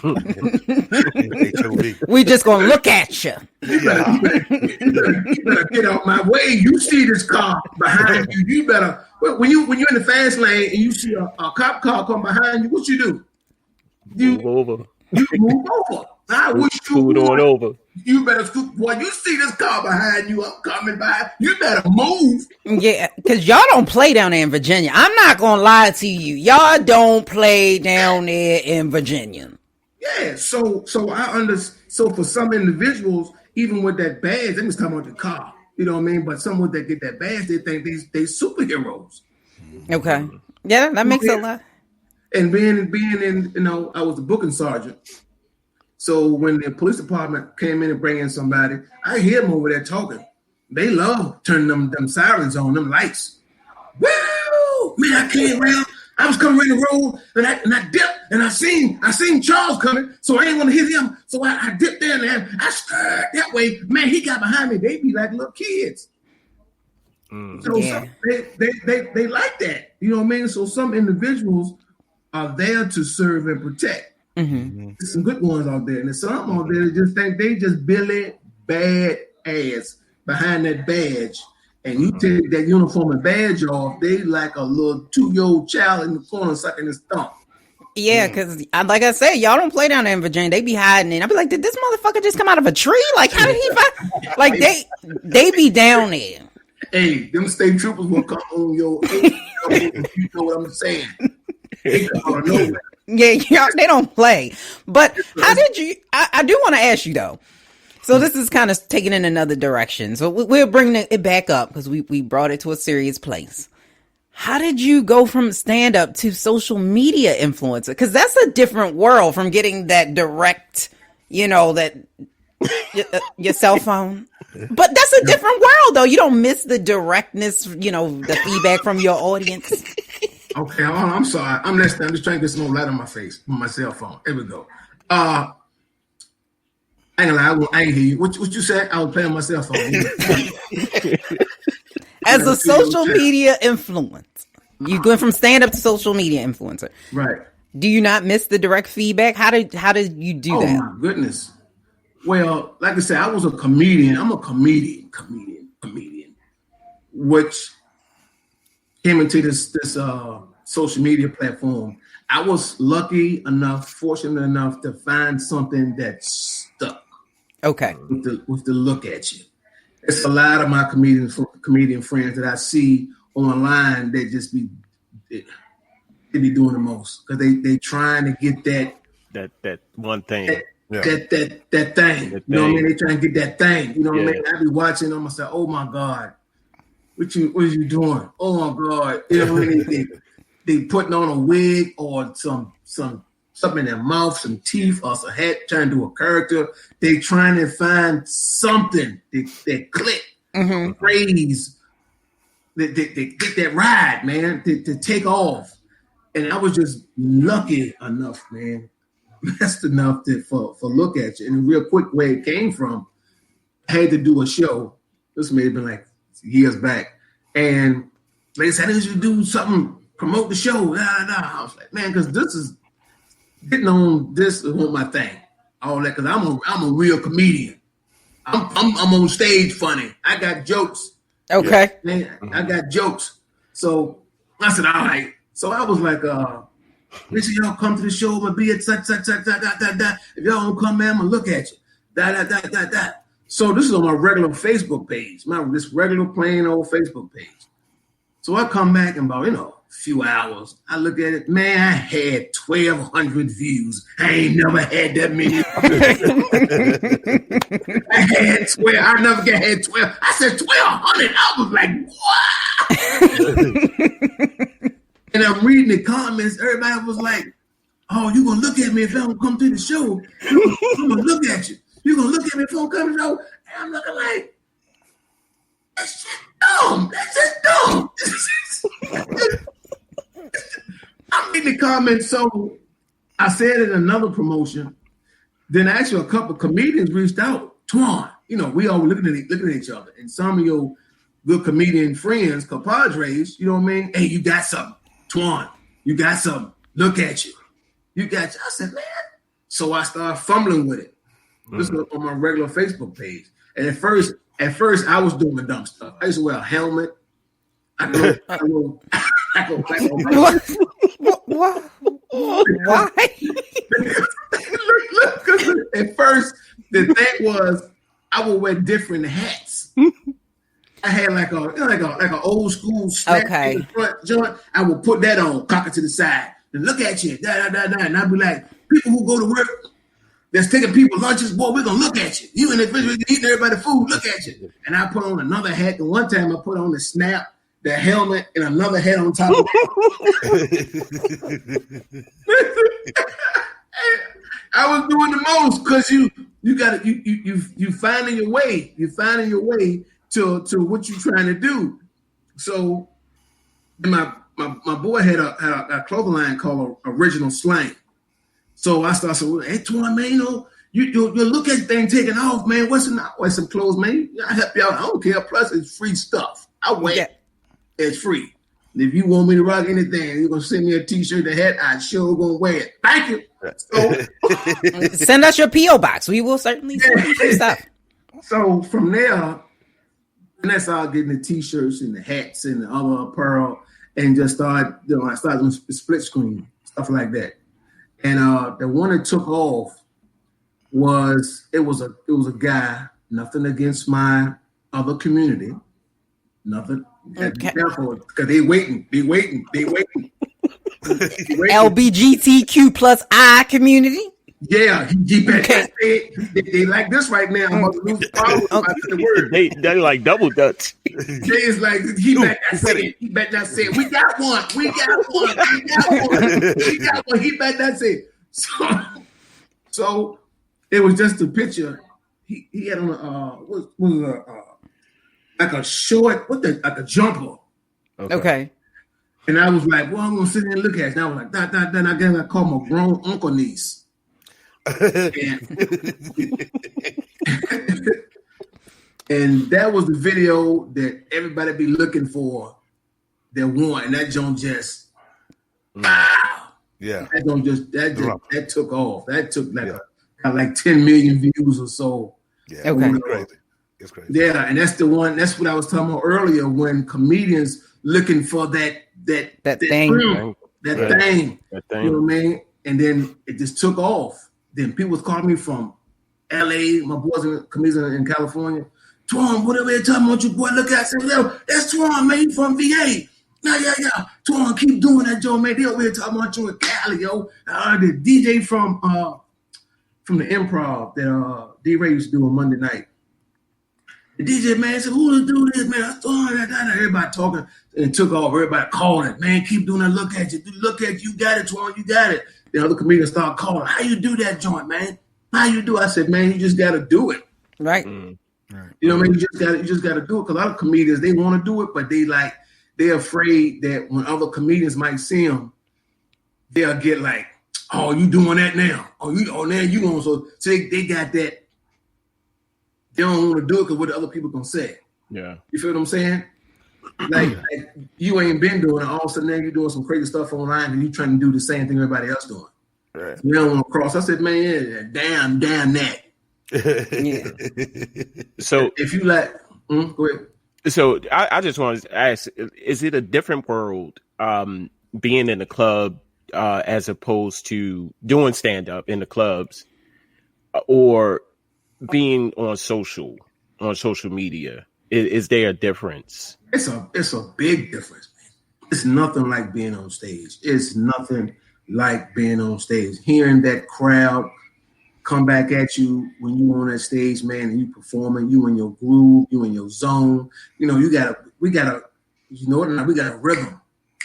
[SPEAKER 4] HOV.
[SPEAKER 1] We just gonna look at you.
[SPEAKER 7] You better get out my way. You see this car behind you. You better when you're in the fast lane and you see a cop car come behind you. What you do?
[SPEAKER 3] Move over.
[SPEAKER 7] You move over. I wish you
[SPEAKER 3] Scoot on
[SPEAKER 7] would.
[SPEAKER 3] over.
[SPEAKER 7] You better scoot. When you see this car behind you, I'm coming by. You better move.
[SPEAKER 1] Yeah, because y'all don't play down there in Virginia. I'm not gonna lie to you. Y'all don't play down there in Virginia.
[SPEAKER 7] Yeah. So I understand. So for some individuals, even with that badge, they was talking about the car. You know what I mean? But someone that get that badge, they think they superheroes.
[SPEAKER 1] Okay. Yeah, that makes a lot.
[SPEAKER 7] And being in, I was the booking sergeant. So when the police department came in and bring in somebody, I hear them over there talking. They love turning them sirens on, them lights. Woo! Man, I came around. I was coming around the road and I dipped and I seen Charles coming, so I ain't want to hit him. So I dipped there and I skirted that way. Man, he got behind me. They be like little kids. So
[SPEAKER 1] Yeah.
[SPEAKER 7] they like that. You know what I mean? So some individuals are there to serve and protect. There's some good ones out there, and there's some out there that just think they just Billy bad ass behind that badge. And you take that uniform and badge off, they like a little 2-year-old child in the corner sucking his thumb.
[SPEAKER 1] Yeah, because like I said, y'all don't play down there in Virginia. They be hiding in. I be like, did this motherfucker just come out of a tree? Like, how did he find? Like they be down there.
[SPEAKER 7] Hey, them state troopers will come on your. You know what I'm saying? They come out of nowhere.
[SPEAKER 1] Yeah, y'all, they don't play. But how did you? I do want to ask you though. So this is kind of taking in another direction. So we'll bring it back up because we brought it to a serious place. How did you go from stand up to social media influencer? Because that's a different world from getting that direct, that your cell phone. But that's a different world though. You don't miss the directness, the feedback from your audience.
[SPEAKER 7] Okay, I'm sorry. I'm listening. I'm just trying to get some more light on my face on my cell phone. Here we go. I ain't gonna lie, I ain't hear you. What you said? I was playing on my cell phone.
[SPEAKER 1] As a social media influencer, you went from stand up to social media influencer.
[SPEAKER 7] Right.
[SPEAKER 1] Do you not miss the direct feedback? How did you do that?
[SPEAKER 7] Oh my goodness. Well, like I said, I was a comedian. I'm a comedian, which came into this social media platform. I was fortunate enough to find something that stuck.
[SPEAKER 1] Okay.
[SPEAKER 7] With the look at you. It's a lot of my comedian friends that I see online that just be doing the most because they trying to get
[SPEAKER 3] that one thing.
[SPEAKER 7] That thing. You know what I mean? They trying to get that thing. You know what I mean? I be watching them and say, "Oh my God, what are you doing? Oh my God!" You know what I mean? They putting on a wig or something in their mouth, some teeth or some hat, trying to do a character. They trying to find something that click, phrase, that get that ride, man, to take off. And I was just lucky enough, man, blessed enough for look at you. And a real quick way it came from, I had to do a show. This may have been like years back. And they said, "How did you do something, promote the show?" I was like, man, because this is getting on this is my thing. All that, because I'm a real comedian. I'm on stage funny. I got jokes.
[SPEAKER 1] Okay.
[SPEAKER 7] Man, I got jokes. So I said, all right. So I was like, make sure y'all come to the show. I'm gonna be at such. If y'all don't come, man, I'm gonna look at you. So this is on my regular Facebook page, this regular plain old Facebook page. So I come back in about, a few hours. I look at it, man, I had 1,200 views. I ain't never had that many. I had 12. I never had 12. I said 1,200. I was like, what? And I'm reading the comments. Everybody was like, "Oh, you gonna look at me if I don't come to the show? I'm gonna look at you. You gonna look at me if I don't come to the show?" And I'm looking like, that's just dumb. That's just dumb. I'm reading the comments. So I said in another promotion. Then actually a couple of comedians reached out. Twan, we all were looking at each other. And some of your good comedian friends, compadres, you know what I mean? "Hey, you got something. Twan, you got something. Look at you. You got you." I said, man. So I started fumbling with it. This was on my regular Facebook page. And at first I was doing dumb stuff. I used to wear a helmet. I go
[SPEAKER 1] What? Why?
[SPEAKER 7] Look, 'cause at first the thing was I would wear different hats. I had like an old school snap in the front joint. I would put that on, cock it to the side, and look at you, and I'd be like, people who go to work that's taking people lunches, boy, we're gonna look at you. You in the refrigerator eating everybody food, look at you. And I put on another hat. And one time I put on the snap, the helmet, and another hat on top of it. I was doing the most because you got you finding your way. You're finding your way to what you're trying to do. So my boy had a clothing line called Original Slang. So I started saying, hey, Twan, man, you look at the thing taking off, man. What's some clothes, man? I help you out. I don't care. Plus, it's free stuff. I wear it. It's free. And if you want me to rock anything, you're going to send me a T-shirt, a hat, I sure going to wear it. Thank you. So,
[SPEAKER 1] send us your P.O. box. We will certainly send you free stuff.
[SPEAKER 7] So from there, and I started getting the T-shirts and the hats and the other apparel and just started, I started doing split screen, stuff like that. And the one that took off was a guy. Nothing against my other community. Nothing.
[SPEAKER 1] Okay.
[SPEAKER 7] Be careful because they waiting.
[SPEAKER 1] LBGTQ plus I community.
[SPEAKER 7] Yeah, he better they like this right now. I'm about to lose the word.
[SPEAKER 3] They like double dutch.
[SPEAKER 7] Jay's like he bet not say it. We got one. He bet not say it. So it was just a picture. He had on like a short, like a jumper.
[SPEAKER 1] Okay.
[SPEAKER 7] And I was like, well, I'm gonna sit there and look at it. And I was like, then I guess I call my grown uncle niece. And that was the video that everybody be looking for. That one, and that joint just wow.
[SPEAKER 4] Yeah.
[SPEAKER 7] That took off. That took like 10 million views or so.
[SPEAKER 4] Yeah.
[SPEAKER 1] Okay.
[SPEAKER 4] It's crazy.
[SPEAKER 7] Yeah, and that's the one. That's what I was talking about earlier when comedians looking for that thing. That thing. You know what I mean? And then it just took off. Then people was calling me from LA, my boys in comedians in California. Twan, whatever you're talking about, you boy, look at it. I said, yo, that's Twan, man, from VA. Yeah. Twan, keep doing that, Joe, man. They over here talking about you in Cali, yo. The DJ from the Improv that D-Ray used to do on Monday night. The DJ man said, who to do this, man? I thought everybody talking and took off. Everybody calling it, man. Keep doing that. Look at you got it, Twan. You got it. The other comedians start calling. How you do that joint, man? How you do? I said, man, you just got to do it.
[SPEAKER 1] Right.
[SPEAKER 7] You know what I mean? You just got to do it. Because a lot of comedians, they want to do it, but they're afraid that when other comedians might see them, they'll get like, oh, you doing that now? Now you going so they got that. They don't want to do it because what the other people gonna say.
[SPEAKER 3] Yeah.
[SPEAKER 7] You feel what I'm saying? Like you ain't been doing it. All of a sudden now you're doing some crazy stuff online and you trying to do the same thing everybody else doing.
[SPEAKER 4] Right.
[SPEAKER 7] You don't want to cross. I said, man, damn that.
[SPEAKER 4] Yeah.
[SPEAKER 3] So
[SPEAKER 7] if you like, go ahead.
[SPEAKER 3] So I just wanted to ask, is it a different world being in the club as opposed to doing stand-up in the clubs or being on social media? Is there a difference? It's
[SPEAKER 7] a big difference, man. It's nothing like being on stage. It's nothing like being on stage. Hearing that crowd come back at you when you on that stage, man, and you performing, you in your groove, you in your zone. You know, we got a rhythm.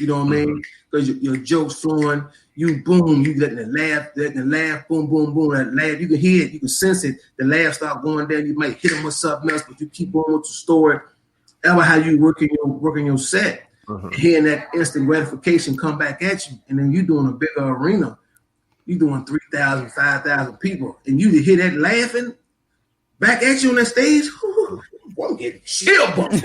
[SPEAKER 7] You know what I mean? Because your jokes flowing, you boom, you letting the laugh, boom, boom, boom, that laugh. You can hear it, you can sense it. The laugh start going down. You might hit them with something else, but you keep going with the story. That's how you working your set. Hearing that instant gratification come back at you, and then you doing a bigger arena. You doing 3,000, 5,000 people, and you to hear that laughing back at you on that stage. I'm getting chill bumps.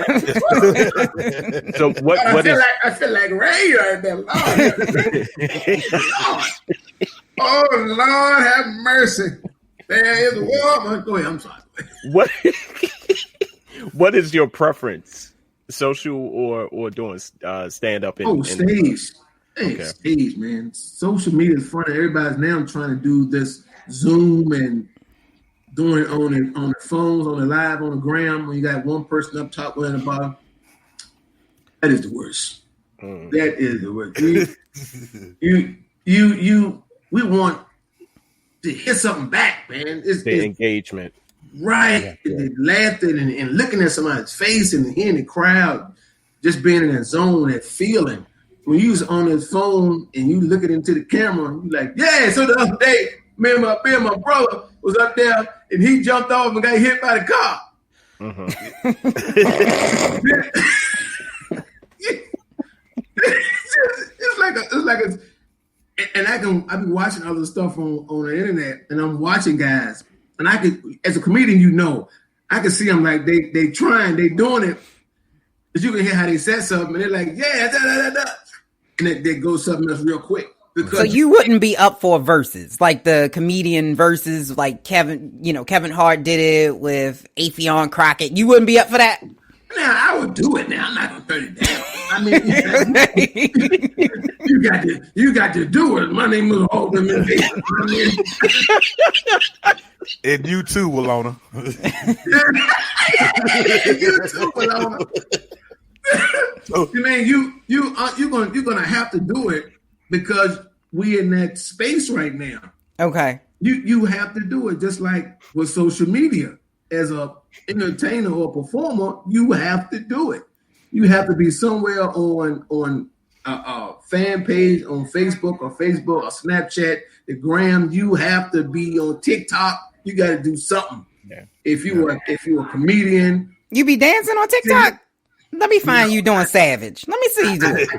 [SPEAKER 3] So I
[SPEAKER 7] feel like Ray right there. Lord. Oh Lord, have mercy. There is a woman. Go ahead. I'm sorry.
[SPEAKER 3] What what is your preference, social or doing stand up?
[SPEAKER 7] Stage. Hey,
[SPEAKER 3] Okay.
[SPEAKER 7] stage, man. Social media is funny. Everybody's now trying to do this Zoom and doing it on the phones, on the live, on the gram. When you got one person up top, one at the bottom. That is the worst. That is the worst. We want to hit something back, man. It's
[SPEAKER 3] engagement.
[SPEAKER 7] right.
[SPEAKER 3] Yeah.
[SPEAKER 7] Laughing and looking at somebody's face and hearing the crowd, just being in that zone, that feeling. When you was on his phone and you looking into the camera, you like, yeah. So the other day, me and my brother was up there and he jumped off and got hit by the car. It's like and I be watching other stuff on the internet, and I'm watching guys, and I could, as a comedian, I can see them like they trying, they doing it, but you can hear how they said something, and they're like, yeah, da da da da, and they go something else real quick. Because
[SPEAKER 1] So you wouldn't be up for verses, like the comedian verses, like Kevin Hart did it with Affion Crockett. You wouldn't be up for that?
[SPEAKER 7] now I would do it. Now I'm not gonna turn it down. I mean, you got to do it. My name is Alderman.
[SPEAKER 4] And you too, Walona.
[SPEAKER 7] You too, Walona. Man, you're gonna have to do it because we in that space right now.
[SPEAKER 1] Okay.
[SPEAKER 7] You have to do it, just like with social media. As a entertainer or performer, you have to do it. You have to be somewhere on a fan page on Facebook or Snapchat, the gram. You have to be on TikTok. You got to do something.
[SPEAKER 3] Yeah.
[SPEAKER 7] If you are a comedian,
[SPEAKER 1] You be dancing on TikTok? Let me find you doing Savage. Let me see you do it.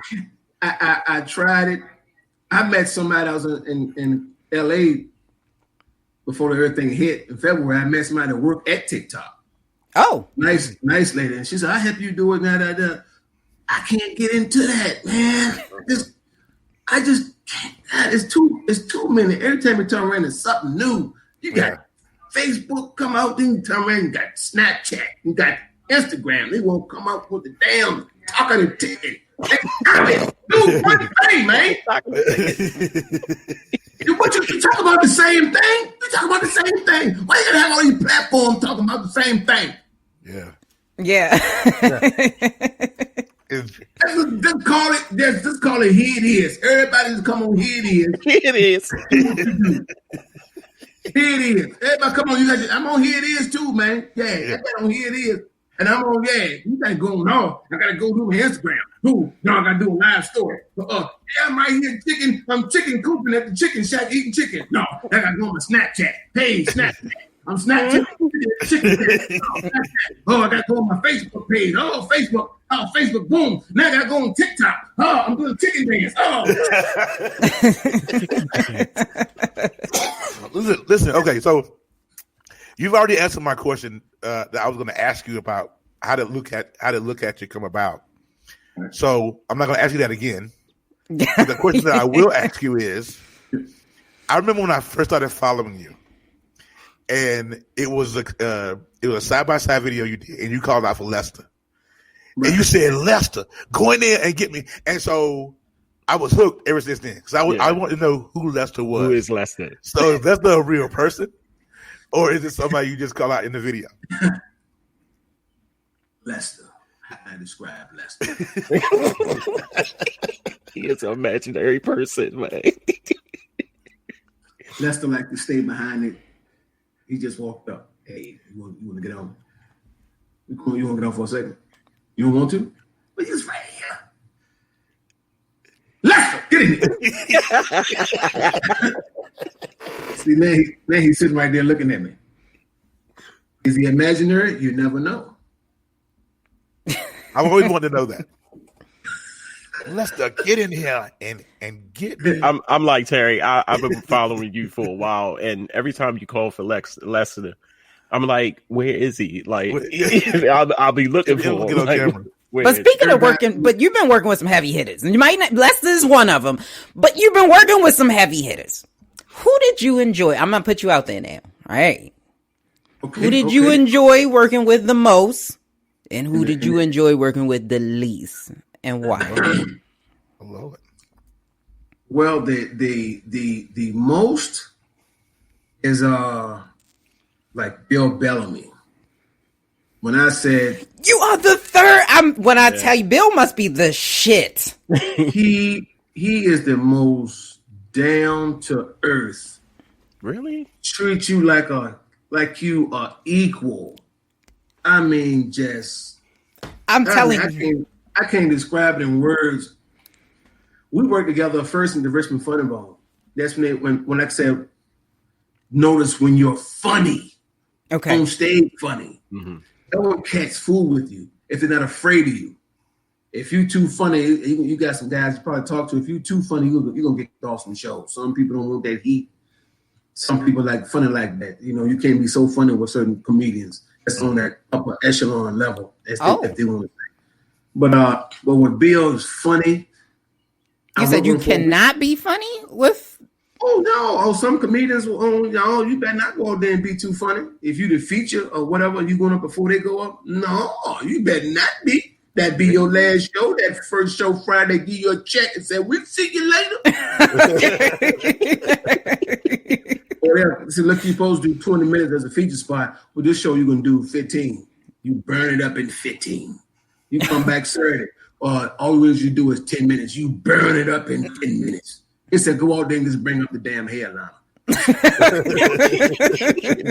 [SPEAKER 7] I tried it. I met somebody that was in LA before everything hit in February. I met somebody that worked at TikTok.
[SPEAKER 1] Oh.
[SPEAKER 7] Nice lady. And she said, I help you do it. Nah. I can't get into that, man. I just can't. It's too many. Every time you turn around, there's something new. You got Facebook come out, then you turn around, you got Snapchat, you got Instagram. They won't come up with the damn talking and ticket. Do one thing, man. You talk about the same thing? You talk about the same thing. Why you gotta have all these platforms talking about the same thing?
[SPEAKER 4] Yeah.
[SPEAKER 1] Yeah.
[SPEAKER 7] Just call it here it is. Everybody just come on, here it is.
[SPEAKER 3] It is.
[SPEAKER 7] Here it is. Everybody come on, I'm on here it is too, man. Yeah. I got on here it is. And I'm on, you gotta go, no, I gotta go do my Instagram. No, I gotta do a live story. I'm right here I'm chicken cooping at the chicken shack eating chicken. No, I gotta go on my Snapchat. Hey, Snapchat. I'm Snapchat. Chicken. I gotta go on my Facebook page. Facebook, boom. Now I gotta go on TikTok. I'm doing chicken dance.
[SPEAKER 4] Listen. Okay, so you've already answered my question that I was going to ask you about how to look at you come about. So I'm not going to ask you that again. The question that I will ask you is, I remember when I first started following you, and it was a side-by-side video you did, and you called out for Lester. Right. And you said, Lester, go in there and get me. And so I was hooked ever since then. Because I wanted to know who Lester was.
[SPEAKER 3] Who is Lester?
[SPEAKER 4] So is Lester a real person? Or is it somebody you just call out in the video?
[SPEAKER 7] Lester. I describe Lester.
[SPEAKER 3] He is an imaginary person, man.
[SPEAKER 7] Lester like to stay behind it. He just walked up. Hey, you want to get on? You want to get on for a second? You don't want to? But he's right here. Lester, get in here. See, now he's sitting right there looking at me. Is he imaginary? You never know.
[SPEAKER 4] I've always wanted to know that. Lester, get in here and get me.
[SPEAKER 3] I'm like Terry. I've been following you for a while, and every time you call for Lester, I'm like, where is he? Like, I'll be looking for him. Like,
[SPEAKER 1] but speaking of working, but you've been working with some heavy hitters, and you might not. Lester is one of them, but you've been working with some heavy hitters. Who did you enjoy? I'm gonna put you out there now. All right.
[SPEAKER 7] Okay,
[SPEAKER 1] Who did you enjoy working with the most, and who did you enjoy working with the least, and why?
[SPEAKER 4] Lord.
[SPEAKER 7] Well, the most is like Bill Bellamy. When I said
[SPEAKER 1] You are the third. When I tell you, Bill must be the shit.
[SPEAKER 7] he is the most down to earth.
[SPEAKER 3] Really?
[SPEAKER 7] Treat you like you are equal. I mean, just
[SPEAKER 1] I'm telling you.
[SPEAKER 7] I can't describe it in words. We worked together first in the Richmond Funny Bone. That's when like I said, notice when you're funny.
[SPEAKER 1] Okay.
[SPEAKER 7] On stage funny.
[SPEAKER 3] Mm-hmm.
[SPEAKER 7] No one catch fool with you if they're not afraid of you. If you too funny, you got some guys you probably talk to. If you too funny, you're gonna get off some show. Some people don't want that heat. Some people like funny like that. You know, you can't be so funny with certain comedians. That's on that upper echelon level. If they want to say. But when Bill is funny,
[SPEAKER 1] You said you cannot be funny with.
[SPEAKER 7] Oh no! Oh, some comedians, y'all, you better not go out there and be too funny. If you the feature or whatever, you going up before they go up. No, you better not be. That be your last show. That first show Friday, give you a check and say, "We'll see you later." So look, you're supposed to do 20 minutes as a feature spot. With this show, you're gonna do 15. You burn it up in 15. You come back Saturday, all you do is 10 minutes. You burn it up in 10 minutes. It said, go out there and just bring up the damn hairline.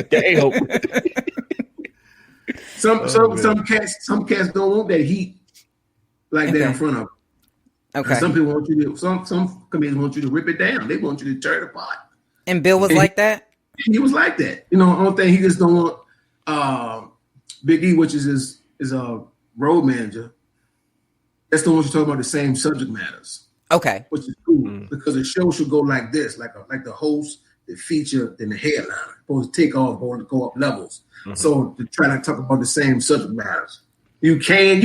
[SPEAKER 3] Damn.
[SPEAKER 7] Some cats don't want that heat like that in front of them.
[SPEAKER 1] Okay.
[SPEAKER 7] And some people want you to. Some comedians want you to rip it down. They want you to tear it apart.
[SPEAKER 1] And Bill was like that.
[SPEAKER 7] He was like that. You know, only thing he just don't want Big E, which is his road manager. That's the one you talk about the same subject matters.
[SPEAKER 1] Okay.
[SPEAKER 7] Which is cool because the show should go like this, like the host, the feature, then the headliner. Supposed to take off, go up levels. Mm-hmm. So to try to talk about the same subject matters, you can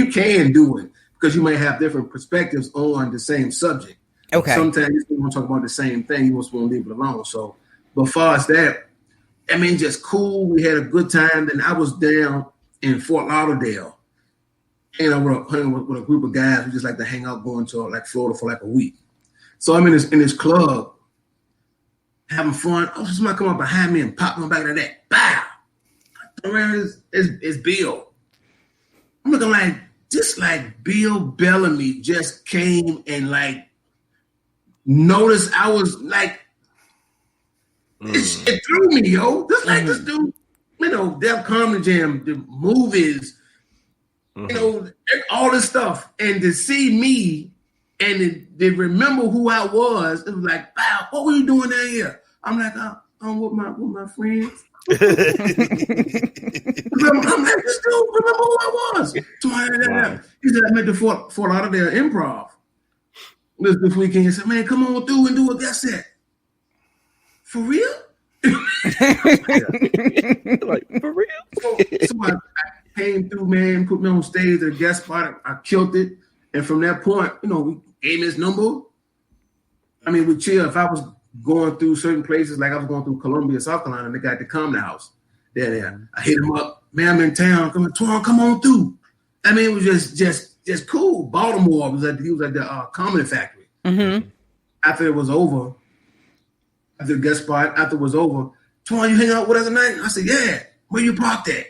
[SPEAKER 7] do it because you may have different perspectives on the same subject.
[SPEAKER 1] Okay.
[SPEAKER 7] Sometimes you don't want to talk about the same thing. You just want to leave it alone. So, but far as that, I mean, just cool. We had a good time. Then I was down in Fort Lauderdale. And I was hanging with a group of guys who just like to hang out, going to like Florida for like a week. So I'm in this club, having fun. Oh, somebody come up behind me and pop my back of that. Bow! I turn around, it's Bill. I'm looking like, just like Bill Bellamy just came and like noticed I was like, it threw me, yo. Just like this dude, you know, Def Comedy Jam, the movies, you know, all this stuff, and to see me and they remember who I was, it was like, wow, what were you doing down here? I'm like, I'm with my friends. I'm like, this dude remember who I was. So he said, I met the Fort Lauderdale Improv this weekend. He said, man, come on through and do a guest set. For real?
[SPEAKER 3] Like, for real?
[SPEAKER 7] So I came through, man, put me on stage at a guest spot. I killed it. And from that point, you know, we gave his number. I mean, we chill. If I was going through certain places, like I was going through Columbia, South Carolina, and they got the Comedy House. There. I hit him up. Man, I'm in town. Come on through. I mean, it was just cool. Baltimore he was at the Comedy Factory.
[SPEAKER 1] Mm-hmm.
[SPEAKER 7] After it was over, after the guest spot, after it was over, Twan, you hang out with us tonight? I said, yeah. Where you parked at?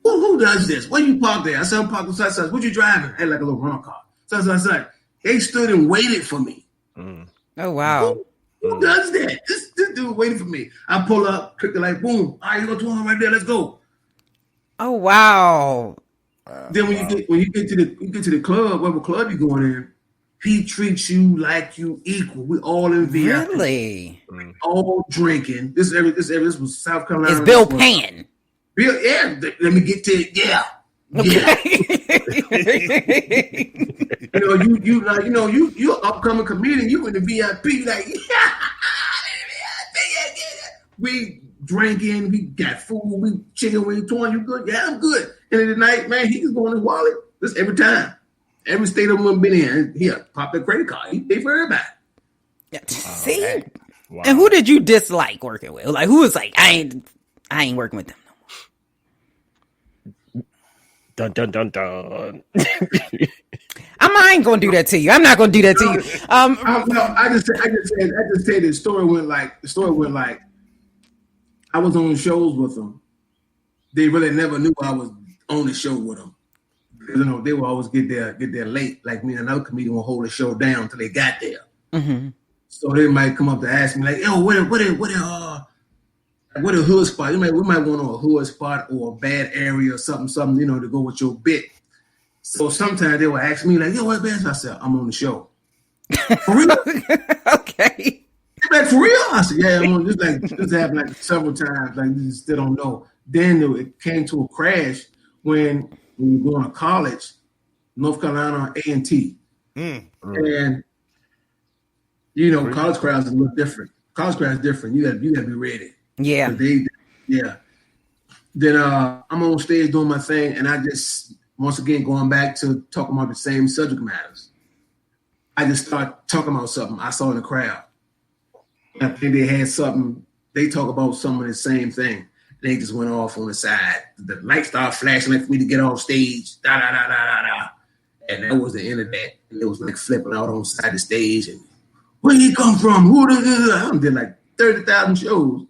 [SPEAKER 7] Who does this? Where you parked at? I said, I'm parked on side. What you driving? I had like a little rental car. So they stood and waited for me.
[SPEAKER 1] Oh, wow.
[SPEAKER 7] Who does that? This dude waiting for me. I pull up, click the light, boom. All right, you go to him right there. Let's go.
[SPEAKER 1] Oh, wow.
[SPEAKER 7] Then when you get to the club, whatever club you going in, he treats you like you equal. We all in VIP.
[SPEAKER 1] Really?
[SPEAKER 7] All drinking. This was South Carolina.
[SPEAKER 1] It's Bill Pan.
[SPEAKER 7] Bill, yeah. Let me get to it. Yeah. Yeah. you an upcoming comedian. You in the VIP, like, yeah. We drinking, we got food, we chicken wing, torn. You good? Yeah, I'm good. And in the night, man, he just going his wallet. This every time. Every state of them been in, here, pop the credit card. He pay for everybody.
[SPEAKER 1] Yeah. See?
[SPEAKER 3] Wow.
[SPEAKER 1] And who did you dislike working with? Like, who was like, I ain't working with them no more.
[SPEAKER 3] Dun dun dun dun.
[SPEAKER 1] I ain't gonna do that to you. I'm not gonna do that to you.
[SPEAKER 7] I just said the story went like I was on shows with them. They really never knew I was on the show with them. You know, they would always get there late. Like me and another comedian will hold the show down until they got there.
[SPEAKER 1] Mm-hmm.
[SPEAKER 7] So they might come up to ask me like, "Yo, what a hood spot? We might want a hood spot or a bad area or something, you know, to go with your bit." So sometimes they will ask me like, "Yo, what bad?" I said, "I'm on the show." For real?
[SPEAKER 1] Okay.
[SPEAKER 7] Like, for real? I said, "Yeah, I'm on." This happened like several times. Like, you just still don't know. Then it came to a crash when we were going to college, North Carolina A&T, and you know, college crowds is a little different. College crowds is different. You got to be ready.
[SPEAKER 1] Yeah.
[SPEAKER 7] Then I'm on stage doing my thing, and I just once again going back to talking about the same subject matters. I just start talking about something I saw in the crowd. I think they had something. They talk about some of the same thing. They just went off on the side. The light started flashing like for me to get off stage. Da da da da da da. And that was the end of that. And it was like flipping out on the side of the stage. And where did he come from? Who the? I did like 30,000 shows.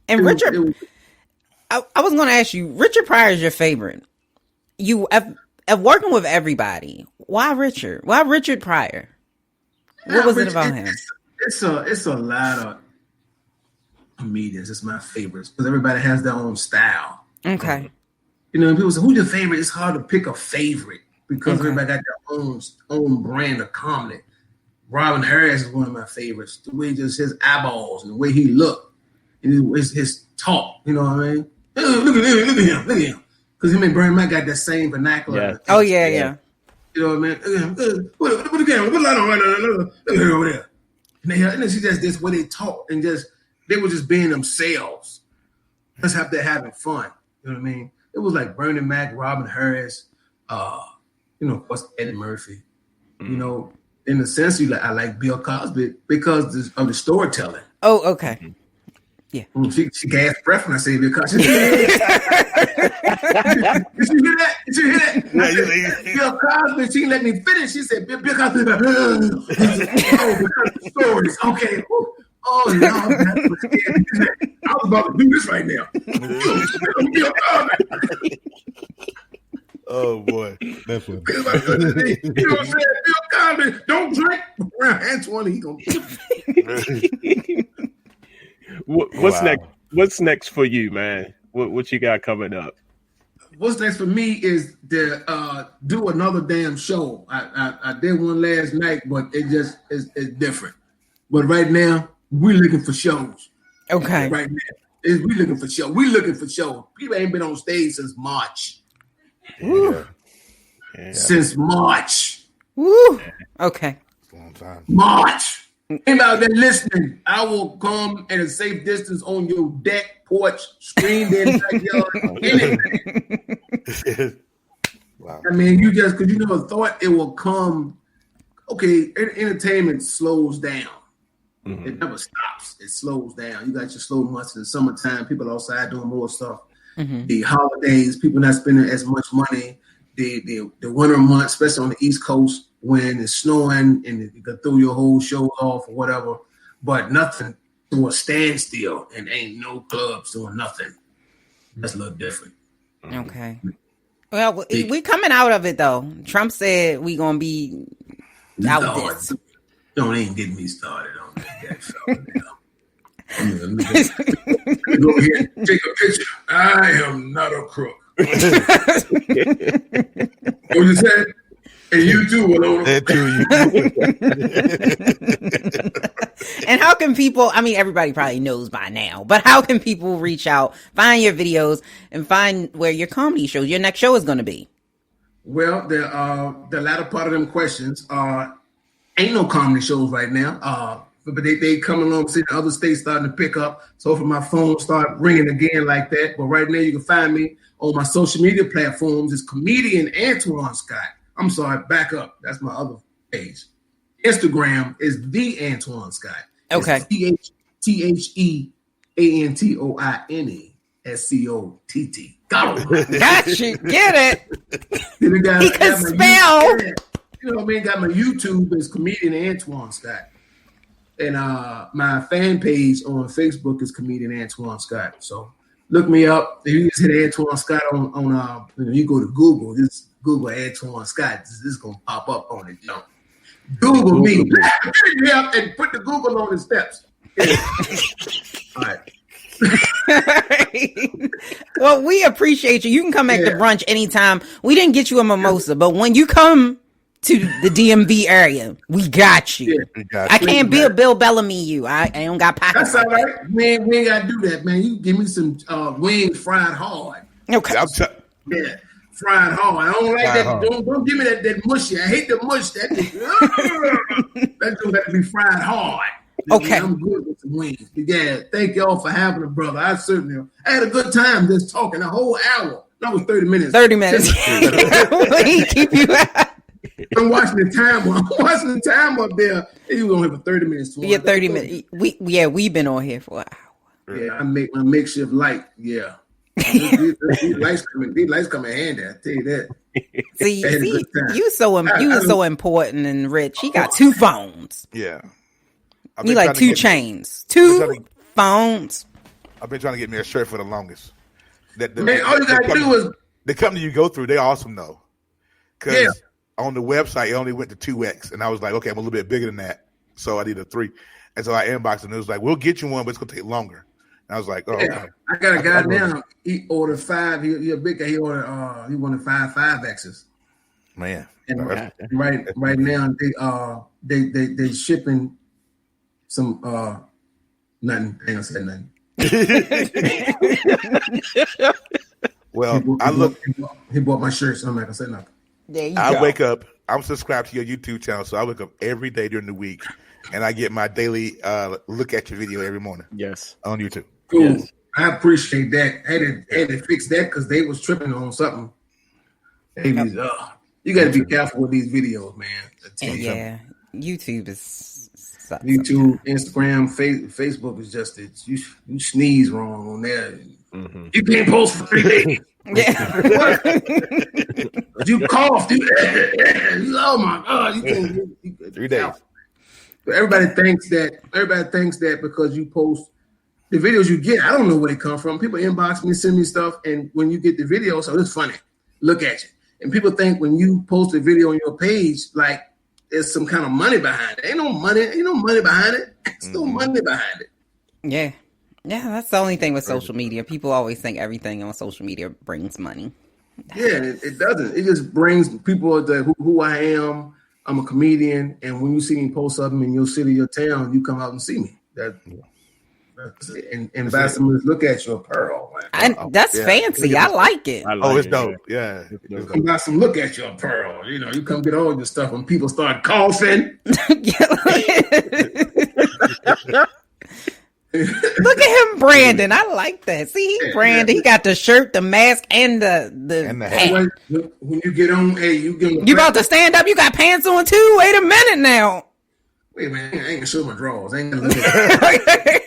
[SPEAKER 1] And Richard, I was going to ask you, Richard Pryor is your favorite. You of working with everybody. Why Richard? Why Richard Pryor? What was it about him?
[SPEAKER 7] It's a lot of comedians. It's my favorites because everybody has their own style.
[SPEAKER 1] Okay.
[SPEAKER 7] You know, people say, "Who's your favorite?" It's hard to pick a favorite because everybody got their own brand of comedy. Robin Harris is one of my favorites. The way just his eyeballs and the way he looked and his talk. You know what I mean? Look at him. Because him and Bernie Mac got that same vernacular.
[SPEAKER 1] Yeah. Oh yeah.
[SPEAKER 7] You know what I mean? Put the camera, put the light on right now. Look at her over there. And then she just this way they talk and they were just being themselves. Just having fun. You know what I mean? It was like Bernie Mac, Robin Harris, you know, of course Eddie Murphy. You know, in a sense, I like Bill Cosby because of the storytelling.
[SPEAKER 1] Oh, okay. Yeah.
[SPEAKER 7] She gasped breath when I say Bill Cosby. Did you hear that? Bill Cosby, she let me finish. She said, Bill Cosby, because the stories. Okay. Oh, no. That's what scared me. I was about to do this right now. Bill Cosby.
[SPEAKER 4] Oh boy, that's what.
[SPEAKER 7] You know what I'm saying? Bill Cosby, don't drink around Antoine. He gonna.
[SPEAKER 3] What's next? What's next for you, man? What you got coming up?
[SPEAKER 7] What's next for me is to do another damn show. I did one last night, but it just is different. But right now, we're looking for shows.
[SPEAKER 1] Okay.
[SPEAKER 7] Right now, we're looking for shows. We're looking for shows. People ain't been on stage since March.
[SPEAKER 3] Yeah.
[SPEAKER 7] Since March.
[SPEAKER 1] Woo. Okay.
[SPEAKER 4] Long time.
[SPEAKER 7] March. Anybody out there listening, I will come at a safe distance on your deck, porch, screen, backyard, anything.
[SPEAKER 4] Wow.
[SPEAKER 7] I mean, you just because you never thought it will come. Okay, entertainment slows down. Mm-hmm. It never stops. It slows down. You got your slow months in the summertime. People outside doing more stuff. Mm-hmm. The holidays, people not spending as much money. The winter months, especially on the East Coast, when it's snowing and you can throw your whole show off or whatever, but nothing to a standstill and ain't no clubs doing nothing. That's a little different.
[SPEAKER 1] Okay. Well, we coming out of it though. Trump said we gonna be out this.
[SPEAKER 7] Don't even get me started on that. Let me go ahead and take a picture. I am not a crook. What you said? And you too, Walona.
[SPEAKER 4] That
[SPEAKER 1] too. And how can people, I mean, everybody probably knows by now, but how can people reach out, find your videos, and find where your comedy show, your next show is going to be?
[SPEAKER 7] Well, the latter part of them questions ain't no comedy shows right now. But they come along, see the other states starting to pick up. So for my phone start ringing again like that. But right now you can find me on my social media platforms. It's comedian Antoine Scott. I'm sorry, back up. That's my other page. Instagram is the Antoine Scott.
[SPEAKER 1] Okay.
[SPEAKER 7] TheAntoineScott.
[SPEAKER 1] Got you. Get it.
[SPEAKER 7] Then
[SPEAKER 1] He
[SPEAKER 7] got
[SPEAKER 1] can
[SPEAKER 7] my
[SPEAKER 1] spell.
[SPEAKER 7] YouTube, you know what I mean? Got my YouTube as comedian Antoine Scott. And my fan page on Facebook is comedian Antoine Scott. So look me up. If you just hit Antoine Scott on you go to Google, just Google Antoine Scott. This is gonna pop up on it. You know. Google me. Yeah, and put the Google on the steps. All right.
[SPEAKER 1] Well, we appreciate you. You can come back to brunch anytime. We didn't get you a mimosa, but when you come to the DMV area, we got you.
[SPEAKER 4] Yeah.
[SPEAKER 1] I can't be a Bill Bellamy you. I don't got pockets.
[SPEAKER 7] That's all right. Man, we ain't gotta do that, man. You give me some wings fried hard.
[SPEAKER 1] Okay.
[SPEAKER 7] Yeah. Fried hard. I don't like
[SPEAKER 4] Fried
[SPEAKER 7] that.
[SPEAKER 4] hard.
[SPEAKER 7] Don't give me that mushy. I hate the mush. That got to be fried hard.
[SPEAKER 1] Okay.
[SPEAKER 7] I'm good with some wings. But yeah, thank y'all for having a brother. I had a good time just talking a whole hour. That was 30 minutes.
[SPEAKER 1] 30 minutes. We keep you out.
[SPEAKER 7] I'm watching the time. I'm watching the time up there. You was on here for 30 minutes.
[SPEAKER 1] Yeah, 30 minutes. We've been on here for an hour.
[SPEAKER 7] Yeah, I make my makeshift light. Yeah. these lights come in handy. I tell you that.
[SPEAKER 1] See,
[SPEAKER 7] Had a good time.
[SPEAKER 1] you so important and rich. He got 2 phones.
[SPEAKER 4] Yeah. I've
[SPEAKER 1] You
[SPEAKER 4] been
[SPEAKER 1] like
[SPEAKER 4] trying to
[SPEAKER 1] 2
[SPEAKER 4] get-
[SPEAKER 1] chains.
[SPEAKER 4] trying
[SPEAKER 1] 2
[SPEAKER 4] to-
[SPEAKER 1] phones.
[SPEAKER 4] I've been trying to get me a shirt for the longest.
[SPEAKER 7] Man, all you gotta do is
[SPEAKER 4] the company you go through. They're awesome though, because
[SPEAKER 7] Yeah.
[SPEAKER 4] on the website it only went to 2X, and I was like, okay, I'm a little bit bigger than that, so I need a 3. And so I inboxed and it was like, we'll get you one, but it's gonna take longer. And I was like, oh,
[SPEAKER 7] yeah.
[SPEAKER 4] okay.
[SPEAKER 7] I got a guy now. He ordered 5. He a big guy. He ordered. He wanted 5X's.
[SPEAKER 4] Man.
[SPEAKER 7] And
[SPEAKER 4] That's-
[SPEAKER 7] right now they shipping some nothing. I ain't gonna say nothing.
[SPEAKER 4] Well, I look.
[SPEAKER 7] He bought my shirt, so I'm not gonna say nothing.
[SPEAKER 1] There you
[SPEAKER 4] I
[SPEAKER 1] go.
[SPEAKER 4] wake up. I'm subscribed to your YouTube channel, so I wake up every day during the week, and I get my daily look at your video every morning
[SPEAKER 3] Yes.
[SPEAKER 4] on YouTube.
[SPEAKER 7] Cool.
[SPEAKER 3] Yes.
[SPEAKER 7] I appreciate that. Had to fix that because they was tripping on something. They was, you got to be careful with these videos, man. I tell you
[SPEAKER 1] Yeah, YouTube is
[SPEAKER 7] something. YouTube, Instagram, Facebook is just you sneeze wrong on there.
[SPEAKER 3] Mm-hmm.
[SPEAKER 7] You can't post for 3 days.
[SPEAKER 1] Yeah.
[SPEAKER 7] You coughed. Oh my God! You can't,
[SPEAKER 4] 3 days.
[SPEAKER 7] But everybody thinks that because you post the videos you get, I don't know where they come from. People inbox me, send me stuff, and when you get the video, so it's funny. Look at you, and people think when you post a video on your page, like there's some kind of money behind it. Ain't no money behind it. There's no money behind it.
[SPEAKER 1] Yeah. Yeah, that's the only thing with social media. People always think everything on social media brings money.
[SPEAKER 7] Yeah, it doesn't. It just brings people that who I am. I'm a comedian, and when you see me post something in your city, your town, you come out and see me. That's it. And invite someone to look at your apparel.
[SPEAKER 1] And that's fancy. I like it.
[SPEAKER 3] I like
[SPEAKER 4] Oh, it's
[SPEAKER 3] it,
[SPEAKER 4] dope. Yeah.
[SPEAKER 7] Come by some look at your apparel. You know, you come get all your stuff when people start coughing.
[SPEAKER 1] Look at him, Brandon. I like that. See, he Brandon. He got the shirt, the mask, and the hat.
[SPEAKER 7] When you get on, hey, you give them.
[SPEAKER 1] You about to stand up? You got pants on too? Wait a minute now.
[SPEAKER 7] Wait a minute, I ain't gonna show my drawers. I ain't gonna look at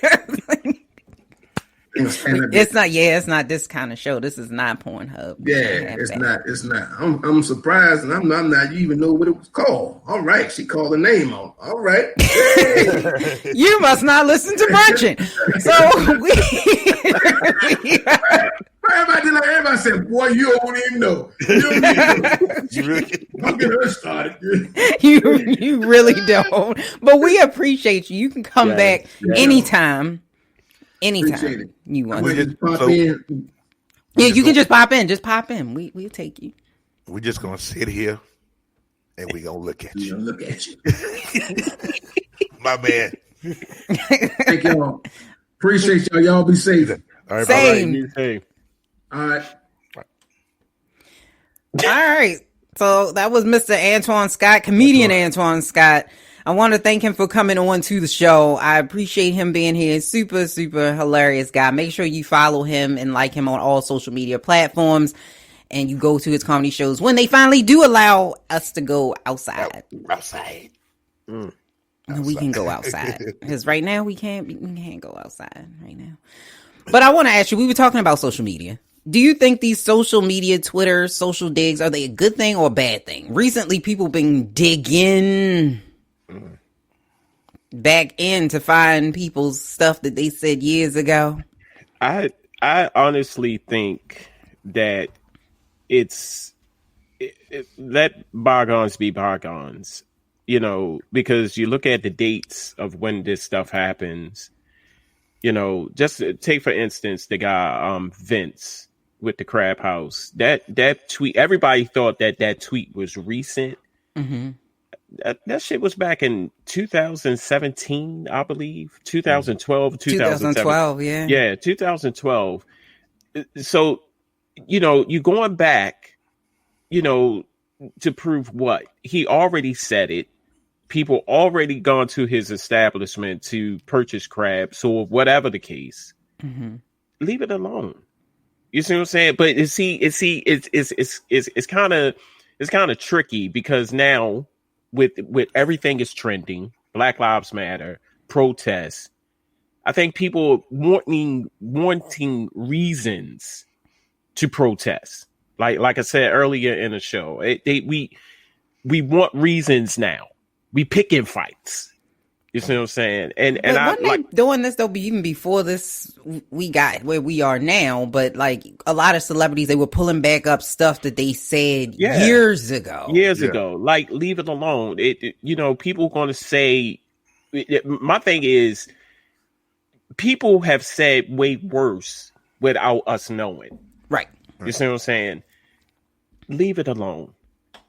[SPEAKER 1] It's not. Yeah, it's not this kind of show. This is not Pornhub.
[SPEAKER 7] Yeah, it's not. It's not. I'm surprised, and I'm not. You even know what it was called. All right, she called the name on. All right. Hey.
[SPEAKER 1] You must not listen to Brunching. So
[SPEAKER 7] everybody said, "Boy, you don't even know." You don't even know. Don't get her started.
[SPEAKER 1] you really don't. But we appreciate you. You can come back anytime. Anytime you want.
[SPEAKER 7] Just pop in.
[SPEAKER 1] Yeah, you can just pop in. Just pop in. We'll take you.
[SPEAKER 4] We're just gonna sit here and we're gonna look at you.
[SPEAKER 7] Look at you.
[SPEAKER 4] My man.
[SPEAKER 7] Thank y'all. Appreciate y'all. Y'all be safe.
[SPEAKER 4] All right,
[SPEAKER 1] Same.
[SPEAKER 3] Hey.
[SPEAKER 7] All right.
[SPEAKER 1] All right. So that was Mr. Antoine Scott, comedian Antoine Scott. I want to thank him for coming on to the show. I appreciate him being here. Super, super hilarious guy. Make sure you follow him and like him on all social media platforms. And you go to his comedy shows when they finally do allow us to go outside.
[SPEAKER 4] Outside.
[SPEAKER 1] We can go outside because right now we can't go outside right now. But I want to ask you, we were talking about social media. Do you think these social media, Twitter, social digs, are they a good thing or a bad thing? Recently, people been digging back in to find people's stuff that they said years ago.
[SPEAKER 3] I honestly think that let bygones be bygones, because you look at the dates of when this stuff happens. Just take for instance the guy Vince with the Crab House. That tweet, everybody thought that tweet was recent.
[SPEAKER 1] Mm-hmm.
[SPEAKER 3] That shit was back in 2017, I believe. 2012,
[SPEAKER 1] 2012, yeah.
[SPEAKER 3] Yeah, 2012. So, you're going back, to prove what? He already said it. People already gone to his establishment to purchase crabs, or whatever the case.
[SPEAKER 1] Mm-hmm.
[SPEAKER 3] Leave it alone. You see what I'm saying? But it's kind of tricky because now with everything is trending, Black Lives Matter, protests. I think people wanting reasons to protest. Like I said earlier in the show, we want reasons now. We picking fights. You see what I'm saying? And I
[SPEAKER 1] wasn't they doing this though even before this we got where we are now, but like a lot of celebrities, they were pulling back up stuff that they said years ago.
[SPEAKER 3] Like, leave it alone. People going to say, my thing is, people have said way worse without us knowing.
[SPEAKER 1] Right.
[SPEAKER 3] You see what I'm saying? Leave it alone.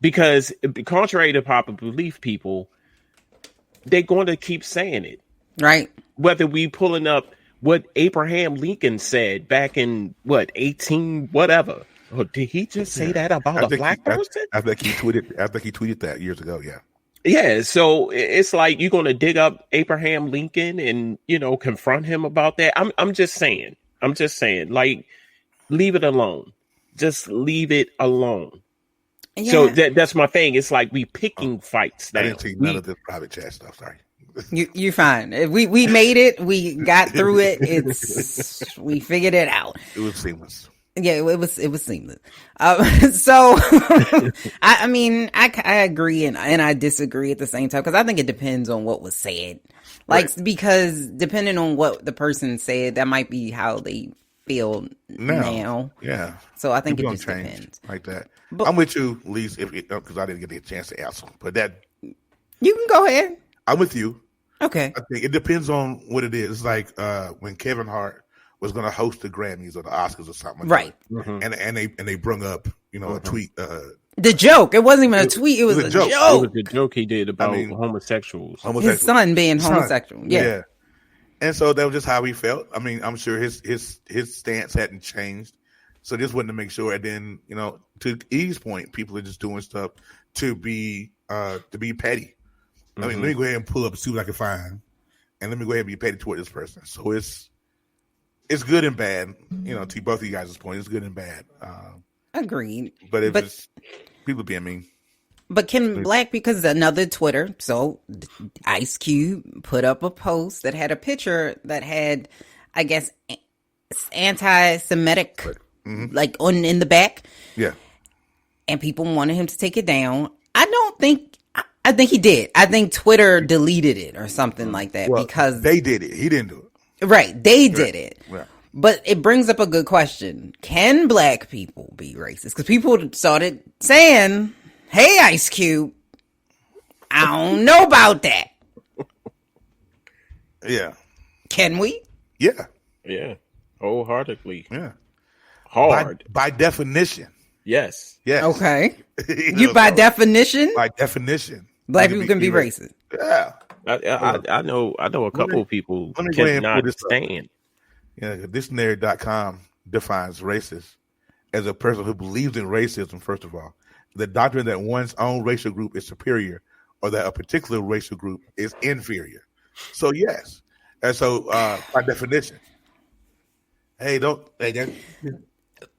[SPEAKER 3] Because contrary to popular belief, people, they're going to keep saying it.
[SPEAKER 1] Right.
[SPEAKER 3] Whether we pulling up what Abraham Lincoln said back in, 18, whatever. Or did he just say that about a black person?
[SPEAKER 4] I think he tweeted that years ago, yeah.
[SPEAKER 3] Yeah, so it's like you're going to dig up Abraham Lincoln and, confront him about that. I'm just saying, like, leave it alone. Just leave it alone. Yeah. So that's my thing. It's like we picking fights now.
[SPEAKER 4] I didn't see none of this private chat stuff. Sorry.
[SPEAKER 1] You're fine. We made it. We got through it. We figured it out.
[SPEAKER 4] It was seamless.
[SPEAKER 1] Yeah, it was seamless. So I mean, I agree and I disagree at the same time because I think it depends on what was said. Like, right. Because depending on what the person said, that might be how they feel now.
[SPEAKER 4] Yeah.
[SPEAKER 1] So I think it just depends.
[SPEAKER 4] Like that. But I'm with you, Leise, because I didn't get a chance to answer. But
[SPEAKER 1] you can go ahead.
[SPEAKER 4] I'm with you.
[SPEAKER 1] Okay.
[SPEAKER 4] I think it depends on what it is. It's like when Kevin Hart was going to host the Grammys or the Oscars or something.
[SPEAKER 1] Right.
[SPEAKER 4] Mm-hmm. And they brung up, a tweet.
[SPEAKER 1] The joke. It wasn't even a tweet. It was a joke.
[SPEAKER 3] It was a joke he did about homosexuals.
[SPEAKER 1] His son being homosexual. Yeah.
[SPEAKER 4] And so that was just how he felt. I mean, I'm sure his stance hadn't changed. So just wanted to make sure. And then, to E's point, people are just doing stuff to be petty. Mm-hmm. I mean, let me go ahead and pull up and see what I can find, and let me go ahead and be petty toward this person. So it's good and bad. To both of you guys' point, it's good and bad.
[SPEAKER 1] Agreed.
[SPEAKER 4] But it's people being mean.
[SPEAKER 1] But can black, because another Twitter, so Ice Cube put up a post that had a picture that had, I guess, anti-Semitic, mm-hmm. like in the back.
[SPEAKER 4] Yeah.
[SPEAKER 1] And people wanted him to take it down. I think he did. I think Twitter deleted it or something like that because
[SPEAKER 4] they did it. He didn't do it.
[SPEAKER 1] Right. They did it.
[SPEAKER 4] Yeah.
[SPEAKER 1] But it brings up a good question. Can black people be racist? Because people started saying, hey, Ice Cube, I don't know about that.
[SPEAKER 4] Yeah.
[SPEAKER 1] Can we?
[SPEAKER 4] Yeah.
[SPEAKER 3] Yeah. Wholeheartedly.
[SPEAKER 4] Yeah.
[SPEAKER 3] Hard.
[SPEAKER 4] By definition.
[SPEAKER 3] Yes.
[SPEAKER 1] Okay. By definition?
[SPEAKER 4] By definition.
[SPEAKER 1] Black people can be racist.
[SPEAKER 4] Yeah.
[SPEAKER 3] I know a couple of people cannot stand.
[SPEAKER 4] Yeah, dictionary.com defines racist as a person who believes in racism, first of all. The doctrine that one's own racial group is superior or that a particular racial group is inferior. So, yes. And so, by definition.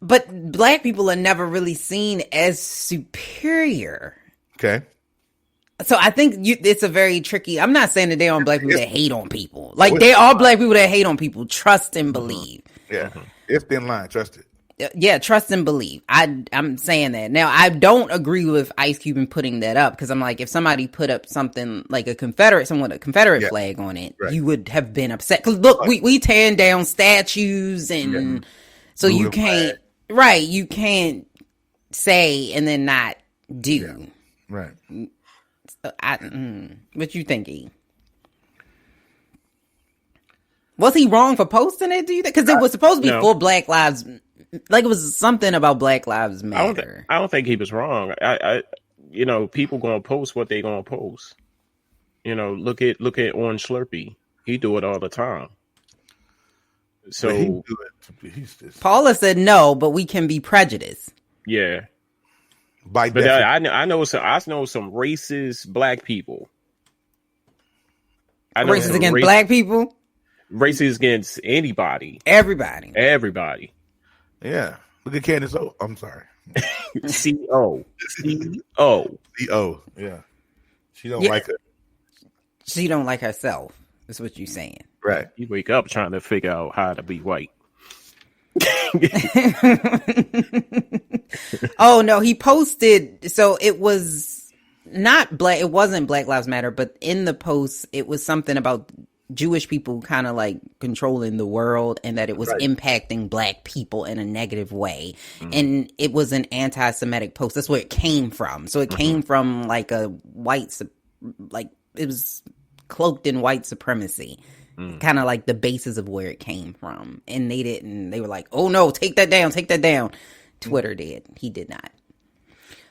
[SPEAKER 1] But black people are never really seen as superior.
[SPEAKER 4] Okay.
[SPEAKER 1] So I think it's a very tricky. I'm not saying that they are black people that hate on people. Like they are black people that hate on people. Trust and believe.
[SPEAKER 4] Yeah, it's thin line. Trust it.
[SPEAKER 1] Yeah, trust and believe. I'm saying that. Now, I don't agree with Ice Cube in putting that up because I'm like, if somebody put up something like a Confederate flag on it, you would have been upset. Because look, we tearing down statues and so you can't, you can't say and then not do.
[SPEAKER 4] Yeah. Right.
[SPEAKER 1] So what you think, E? Was he wrong for posting it? Do you think? Because it was supposed to be for Black Lives. Like it was something about Black Lives Matter.
[SPEAKER 3] I don't think he was wrong. People gonna post what they gonna post. Look at Orange Slurpee. He do it all the time. So
[SPEAKER 1] Paula said no, but we can be prejudiced.
[SPEAKER 3] Yeah,
[SPEAKER 4] but
[SPEAKER 3] I know some racist black people.
[SPEAKER 1] Racist against black people.
[SPEAKER 3] Racist against anybody.
[SPEAKER 1] Everybody.
[SPEAKER 4] Yeah. Look at Candace O. I'm sorry.
[SPEAKER 3] C-O.
[SPEAKER 4] Yeah. She don't like her.
[SPEAKER 1] She don't like herself. That's what you're saying.
[SPEAKER 4] Right.
[SPEAKER 3] You wake up trying to figure out how to be white.
[SPEAKER 1] Oh no, he posted. So it was not black. It wasn't Black Lives Matter, but in the post, it was something about Jewish people kind of like controlling the world and that it was impacting black people in a negative way. And it was an anti-Semitic post. That's where it came from. So it came from like a it was cloaked in white supremacy. Kind of like the basis of where it came from. And they were like, oh no, take that down. Twitter did. He did not.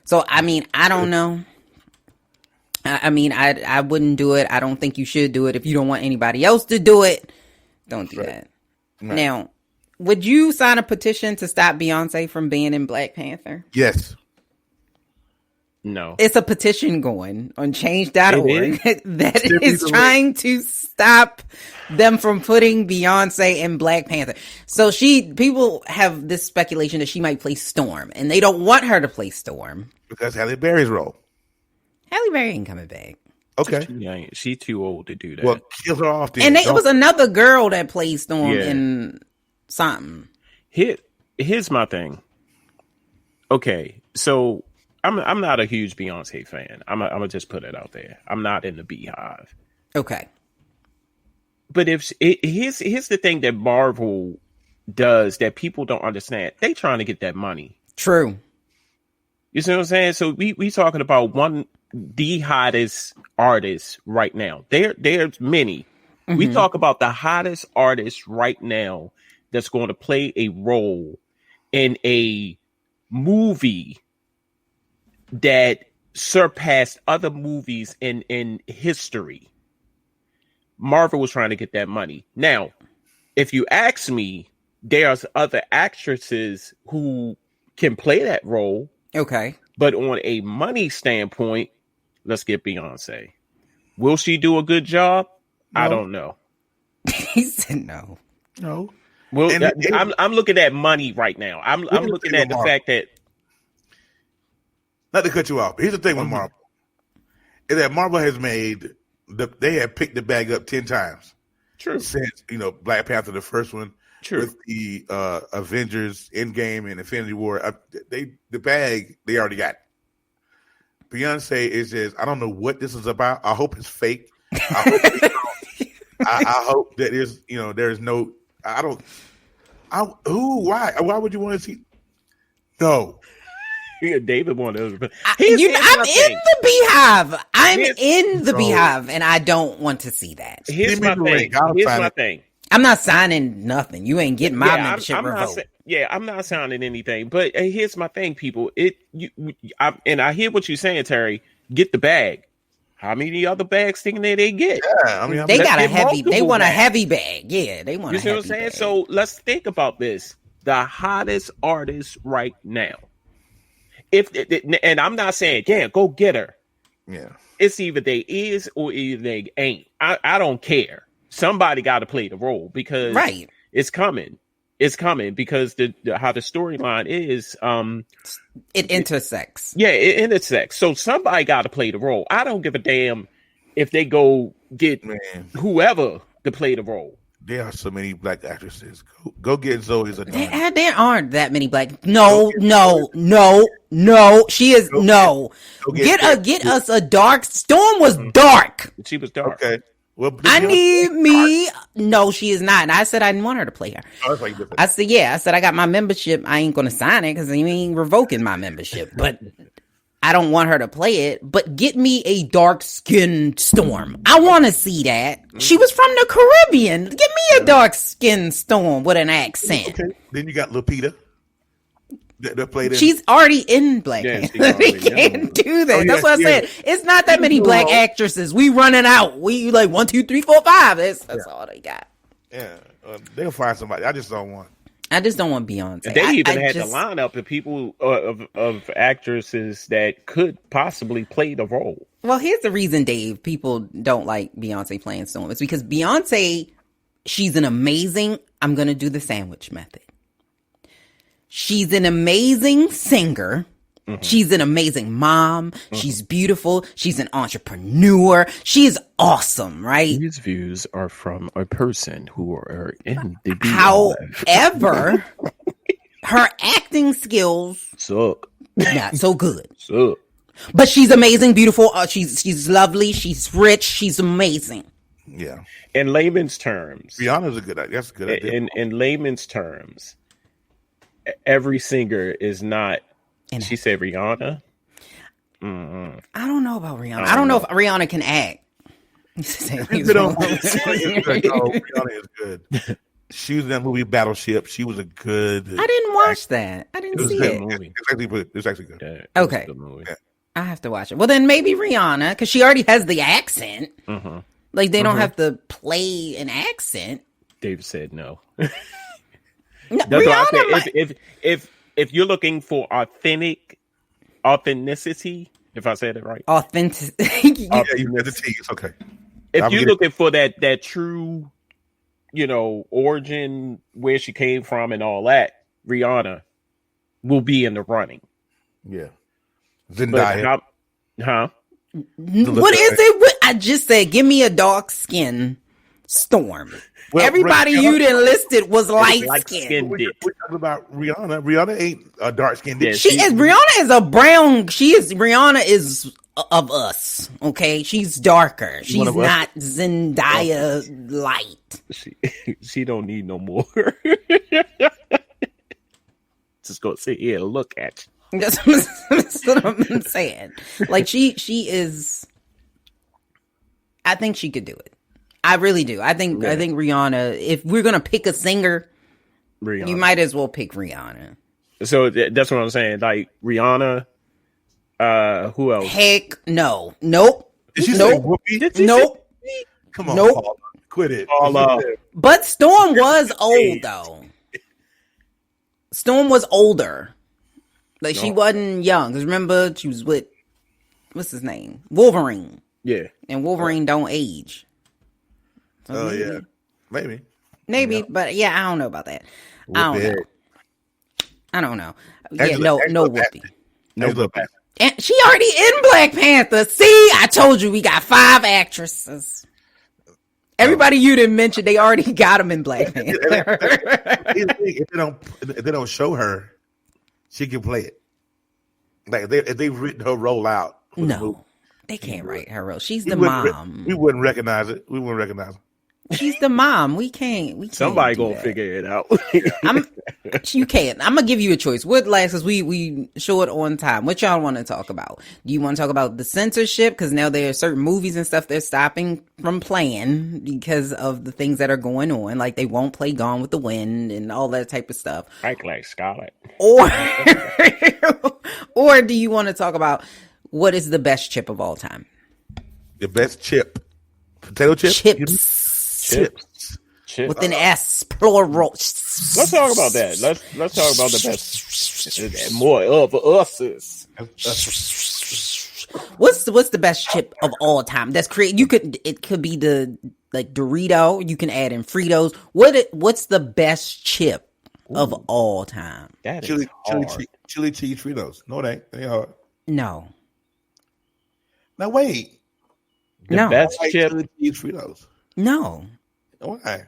[SPEAKER 1] So, I mean, I don't know. I wouldn't do it. I don't think you should do it. If you don't want anybody else to do it, don't do that. Right. Now, would you sign a petition to stop Beyonce from being in Black Panther?
[SPEAKER 4] Yes.
[SPEAKER 3] No.
[SPEAKER 1] It's a petition going on change.org that is trying to stop them from putting Beyonce in Black Panther. So people have this speculation that she might play Storm, and they don't want her to play Storm.
[SPEAKER 4] Because Halle Berry's role.
[SPEAKER 1] Halle Berry ain't coming back.
[SPEAKER 4] Okay.
[SPEAKER 3] She's too old to do that.
[SPEAKER 4] Well, kill her off then.
[SPEAKER 1] And it was another girl that played Storm in something.
[SPEAKER 3] Here's my thing. Okay, so I'm not a huge Beyonce fan. I'm gonna just put it out there. I'm not in the Beehive.
[SPEAKER 1] Okay.
[SPEAKER 3] But here's the thing that Marvel does that people don't understand. They trying to get that money.
[SPEAKER 1] True.
[SPEAKER 3] You see what I'm saying? So we talking about the hottest artist right now. There's many. We talk about the hottest artist right now that's going to play a role in a movie that surpassed other movies in history. Marvel was trying to get that money. Now, if you ask me, there's other actresses who can play that role.
[SPEAKER 1] Okay.
[SPEAKER 3] But on a money standpoint, let's get Beyonce. Will she do a good job? No. I don't know.
[SPEAKER 1] He said no.
[SPEAKER 4] No.
[SPEAKER 3] Well, I'm looking at money right now. I'm looking at the fact that.
[SPEAKER 4] Not to cut you off, but here's the thing with Marvel. Is that Marvel has made, they have picked the bag up 10 times.
[SPEAKER 3] True.
[SPEAKER 4] Since, Black Panther, the first one.
[SPEAKER 3] True.
[SPEAKER 4] With the Avengers, Endgame, and Infinity War, the bag, they already got. Beyonce is just, I don't know what this is about. I hope it's fake. I hope that there's no, why would you want to see? No.
[SPEAKER 3] Yeah, David wanted to.
[SPEAKER 1] I'm in the Beehive. I'm in the Beehive, and I don't want to see that.
[SPEAKER 3] Here's my thing.
[SPEAKER 1] I'm not signing nothing. You ain't getting my membership revoked.
[SPEAKER 3] I'm not signing anything. But here's my thing, people. And I hear what you're saying, Terry. Get the bag. How many other bags thinking they get?
[SPEAKER 4] Yeah,
[SPEAKER 1] they got a heavy. They want a heavy bag. Yeah, they want. You see what I'm saying? Bag.
[SPEAKER 3] So let's think about this. The hottest artist right now. And I'm not saying, go get her.
[SPEAKER 4] Yeah,
[SPEAKER 3] it's either they is or either they ain't. I don't care. Somebody got to play the role because it's coming. It's coming because how the storyline is.
[SPEAKER 1] It intersects.
[SPEAKER 3] Yeah, it intersects. So somebody got to play the role. I don't give a damn if they go get whoever to play the role.
[SPEAKER 4] There are so many black actresses. Go get Zoe Saldana.
[SPEAKER 1] There aren't that many black. No. She is no. Get us a dark. Storm was dark.
[SPEAKER 3] She was dark.
[SPEAKER 4] Okay. Well,
[SPEAKER 1] I need me. No, she is not. And I said I didn't want her to play her.
[SPEAKER 4] Oh, that's like different.
[SPEAKER 1] I said, yeah. I said I got my membership. I ain't gonna sign it because you ain't revoking my membership. But I don't want her to play it. But get me a dark skinned Storm. I want to see that. She was from the Caribbean. Give me a dark skinned Storm with an accent.
[SPEAKER 4] Okay. Then you got Lupita. That played in.
[SPEAKER 1] She's already in Black
[SPEAKER 3] Yeah,
[SPEAKER 1] Panther. We can't do that. That's what I said. It's not that many black actresses. We running out. We like 1, 2, 3, 4, 5. That's all they got.
[SPEAKER 4] Yeah, they'll find somebody. I just don't want
[SPEAKER 1] Beyonce.
[SPEAKER 3] They even had the lineup of people of actresses that could possibly play the role.
[SPEAKER 1] Well, here's the reason, Dave. People don't like Beyonce playing Storm. It's because Beyonce, she's an amazing. I'm gonna do the sandwich method. She's an amazing singer. Mm-hmm. She's an amazing mom. Mm-hmm. She's beautiful. She's an entrepreneur. She is awesome, right?
[SPEAKER 3] These views are from a person who are in the
[SPEAKER 1] However, her acting skills
[SPEAKER 3] suck.
[SPEAKER 1] Not so good.
[SPEAKER 3] Suck.
[SPEAKER 1] But she's amazing, beautiful. She's lovely. She's rich. She's amazing.
[SPEAKER 4] Yeah.
[SPEAKER 3] In layman's terms,
[SPEAKER 4] Rihanna's a good idea. That's a good idea.
[SPEAKER 3] In layman's terms, every singer is not. She said Rihanna.
[SPEAKER 1] I don't know about Rihanna. I don't know if Rihanna can act.
[SPEAKER 4] Rihanna is good. She was in that movie Battleship. She was a good.
[SPEAKER 1] I didn't watch that. I didn't see it.
[SPEAKER 4] It's actually good.
[SPEAKER 3] Yeah,
[SPEAKER 1] okay. I have to watch it. Well, then maybe Rihanna, because she already has the accent.
[SPEAKER 3] Mm-hmm.
[SPEAKER 1] Like they don't have to play an accent.
[SPEAKER 3] Dave said no.
[SPEAKER 1] No, Rihanna,
[SPEAKER 3] if you're looking for authenticity, if I said it right,
[SPEAKER 1] authentic.
[SPEAKER 4] It's okay.
[SPEAKER 3] If you're looking for that true, origin, where she came from, and all that, Rihanna will be in the running.
[SPEAKER 4] Yeah, Zendaya.
[SPEAKER 1] What is it? I just said, give me a dark skin Storm. Well, Everybody you done listed was light skinned.
[SPEAKER 4] We're talking about Rihanna. Rihanna ain't a dark skinned.
[SPEAKER 1] Yeah, Rihanna is a brown. Rihanna is of us. Okay, she's darker. She's not Zendaya light.
[SPEAKER 3] She don't need no more. Just go sit here and look at you.
[SPEAKER 1] That's what I'm saying. Like she is. I think she could do it. I really do. I think Rihanna. If we're gonna pick a singer, you might as well pick Rihanna.
[SPEAKER 3] So that's what I'm saying. Like Rihanna. Who else?
[SPEAKER 1] Heck no. Nope.
[SPEAKER 4] Did she say Whoopi?
[SPEAKER 1] Nope.
[SPEAKER 4] Come on.
[SPEAKER 1] Nope.
[SPEAKER 4] Paul. Quit it.
[SPEAKER 1] But Storm was old though. Storm was older. Like she wasn't young. Because remember, she was with what's his name? Wolverine.
[SPEAKER 3] Yeah.
[SPEAKER 1] And Wolverine don't age.
[SPEAKER 4] So yeah. Maybe.
[SPEAKER 1] Yeah. But yeah, I don't know about that. I don't know. Yeah, no Whoopi.
[SPEAKER 4] No Whoopi.
[SPEAKER 1] And she already in Black Panther. See, I told you we got 5 actresses. Everybody you didn't mention, they already got them in Black Panther.
[SPEAKER 4] If they don't show her, she can play it. Like if they've written her role out.
[SPEAKER 1] No, they can't write her role. She's the mom.
[SPEAKER 4] We wouldn't recognize it. We wouldn't recognize her.
[SPEAKER 1] She's the mom. We can't.
[SPEAKER 3] Somebody gonna figure it out.
[SPEAKER 1] You can't. I'm gonna give you a choice. What last? Because we show it on time. What y'all want to talk about? Do you want to talk about the censorship? Because now there are certain movies and stuff they're stopping from playing because of the things that are going on. Like they won't play Gone with the Wind and all that type of stuff.
[SPEAKER 3] Like Scarlet.
[SPEAKER 1] Or do you want to talk about what is the best chip of all time?
[SPEAKER 4] The best chip. Potato chip?
[SPEAKER 1] Chips. With an S, plural.
[SPEAKER 3] Let's talk about that. Let's talk about the best. More of us.
[SPEAKER 1] What's the best chip of all time? That's created. It could be the like Dorito. You can add in Fritos. What's the best chip of all time.
[SPEAKER 3] That is
[SPEAKER 4] Chili
[SPEAKER 3] hard.
[SPEAKER 4] chili cheese Fritos. No, it ain't. They hard.
[SPEAKER 1] No.
[SPEAKER 4] Now wait.
[SPEAKER 3] The
[SPEAKER 1] No.
[SPEAKER 3] best
[SPEAKER 4] Like
[SPEAKER 3] chip.
[SPEAKER 4] chili cheese Fritos.
[SPEAKER 1] No.
[SPEAKER 4] Why?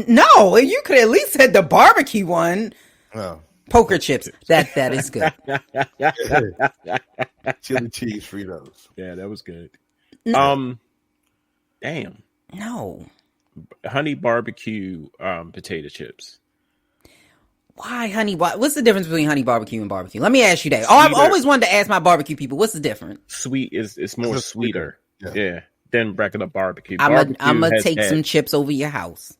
[SPEAKER 1] No, you could at least said the barbecue one.
[SPEAKER 4] Oh.
[SPEAKER 1] Poker chips. That is good.
[SPEAKER 4] Chili cheese Fritos.
[SPEAKER 3] Yeah, that was good.
[SPEAKER 1] No.
[SPEAKER 3] Damn.
[SPEAKER 1] No.
[SPEAKER 3] Honey barbecue potato chips.
[SPEAKER 1] Why honey? What's the difference between honey barbecue and barbecue? Let me ask you that. Oh, I've
[SPEAKER 3] Sweeter.
[SPEAKER 1] always wanted to ask my barbecue people. What's the difference?
[SPEAKER 3] Sweet is more
[SPEAKER 4] It's
[SPEAKER 3] sweeter.
[SPEAKER 4] Yeah.
[SPEAKER 3] Yeah. Than regular barbecue.
[SPEAKER 1] I'm
[SPEAKER 3] Barbecue
[SPEAKER 1] gonna
[SPEAKER 3] has
[SPEAKER 1] take
[SPEAKER 3] that-
[SPEAKER 1] some chips over your house,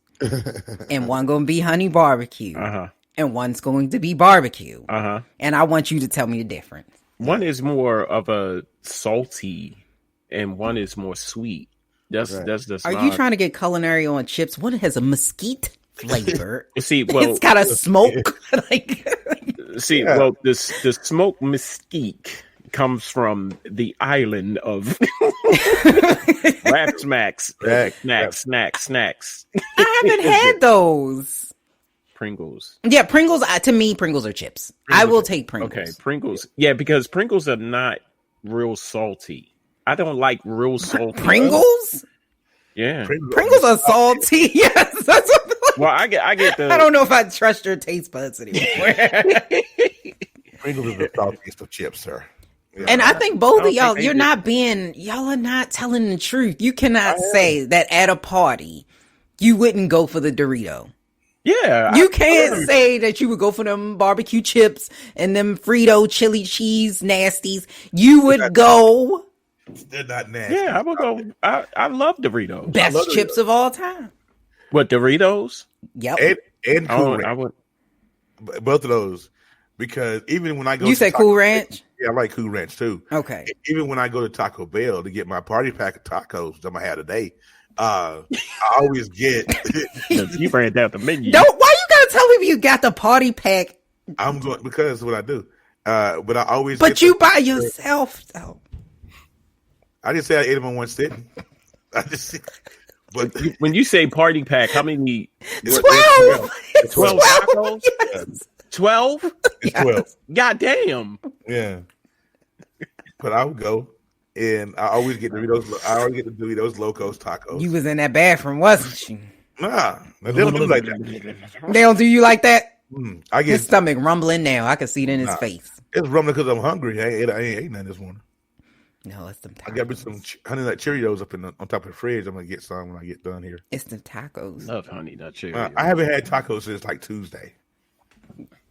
[SPEAKER 1] and one gonna be honey barbecue,
[SPEAKER 3] Uh-huh.
[SPEAKER 1] and one's going to be barbecue.
[SPEAKER 3] Uh-huh.
[SPEAKER 1] And I want you to tell me the difference.
[SPEAKER 3] One is more of a salty and one is more sweet. That's
[SPEAKER 1] Are you trying to get culinary on chips? One has a mesquite flavor.
[SPEAKER 3] See, well,
[SPEAKER 1] It's got a smoke.
[SPEAKER 3] well, the smoked mesquite comes from the island of Rap Smacks, snacks,
[SPEAKER 1] I haven't had those.
[SPEAKER 3] Pringles.
[SPEAKER 1] Yeah, Pringles. To me, Pringles are chips. I will take Pringles.
[SPEAKER 3] Okay, Pringles. Yeah, because Pringles are not real salty. I don't like real salty.
[SPEAKER 1] Pringles?
[SPEAKER 3] Yeah.
[SPEAKER 1] Pringles are salty. Yes. That's what,
[SPEAKER 3] Well, I get the.
[SPEAKER 1] I don't know if I trust your taste buds anymore.
[SPEAKER 4] Pringles is the saltiest of chips, sir. Yeah.
[SPEAKER 1] And I think both
[SPEAKER 3] I
[SPEAKER 1] of
[SPEAKER 3] don't
[SPEAKER 1] y'all,
[SPEAKER 3] think they
[SPEAKER 1] y'all are not telling the truth. You cannot say that at a party you wouldn't go for the Dorito.
[SPEAKER 3] Yeah.
[SPEAKER 1] You can't say that you would go for them barbecue chips and them Frito chili cheese nasties. You would go
[SPEAKER 4] They're not nasty.
[SPEAKER 3] Yeah, I would go. I love Doritos.
[SPEAKER 1] best
[SPEAKER 4] love
[SPEAKER 1] chips of all time.
[SPEAKER 3] What, Doritos?
[SPEAKER 1] Yep.
[SPEAKER 4] And Cool
[SPEAKER 3] I
[SPEAKER 4] Ranch.
[SPEAKER 3] would.
[SPEAKER 4] Both of those. Because even when I go
[SPEAKER 1] You
[SPEAKER 4] to
[SPEAKER 1] said
[SPEAKER 4] Taco
[SPEAKER 1] Cool
[SPEAKER 4] Bell-
[SPEAKER 1] Ranch?
[SPEAKER 4] Yeah, I like Cool Ranch too.
[SPEAKER 1] Okay.
[SPEAKER 4] Even when I go to Taco Bell to get my party pack of tacos, which I'm gonna have today, I always get.
[SPEAKER 3] You ran down the menu.
[SPEAKER 1] Why you gotta tell me you got the party pack,
[SPEAKER 4] I'm going because that's what I do. But I always.
[SPEAKER 1] but
[SPEAKER 4] get
[SPEAKER 1] you
[SPEAKER 4] the-
[SPEAKER 1] by yourself though?
[SPEAKER 4] I didn't say I ate them in one sitting. I just. But
[SPEAKER 3] When you say party pack, how many?
[SPEAKER 1] 12.
[SPEAKER 3] 12
[SPEAKER 1] 12.
[SPEAKER 3] tacos?
[SPEAKER 1] Yes.
[SPEAKER 3] 12?
[SPEAKER 4] it's 12.
[SPEAKER 3] God damn.
[SPEAKER 4] Yeah. But I would go, and I always get Doritos. I always get the Doritos Locos tacos.
[SPEAKER 1] You was in that bathroom, wasn't you?
[SPEAKER 4] Nah, they don't do like that.
[SPEAKER 1] They don't do you like that?
[SPEAKER 4] I
[SPEAKER 1] His
[SPEAKER 4] get
[SPEAKER 1] stomach rumbling now. I can see it in his
[SPEAKER 4] Nah.
[SPEAKER 1] face.
[SPEAKER 4] it's rumbling because I'm hungry. I ain't ate nothing this morning.
[SPEAKER 1] No, it's the
[SPEAKER 4] I
[SPEAKER 1] tacos.
[SPEAKER 4] got me some honey nut Cheerios up on top of the fridge. I'm gonna get some when I get done here.
[SPEAKER 1] It's the tacos.
[SPEAKER 3] Love honey nut chili.
[SPEAKER 4] I haven't had tacos since like Tuesday.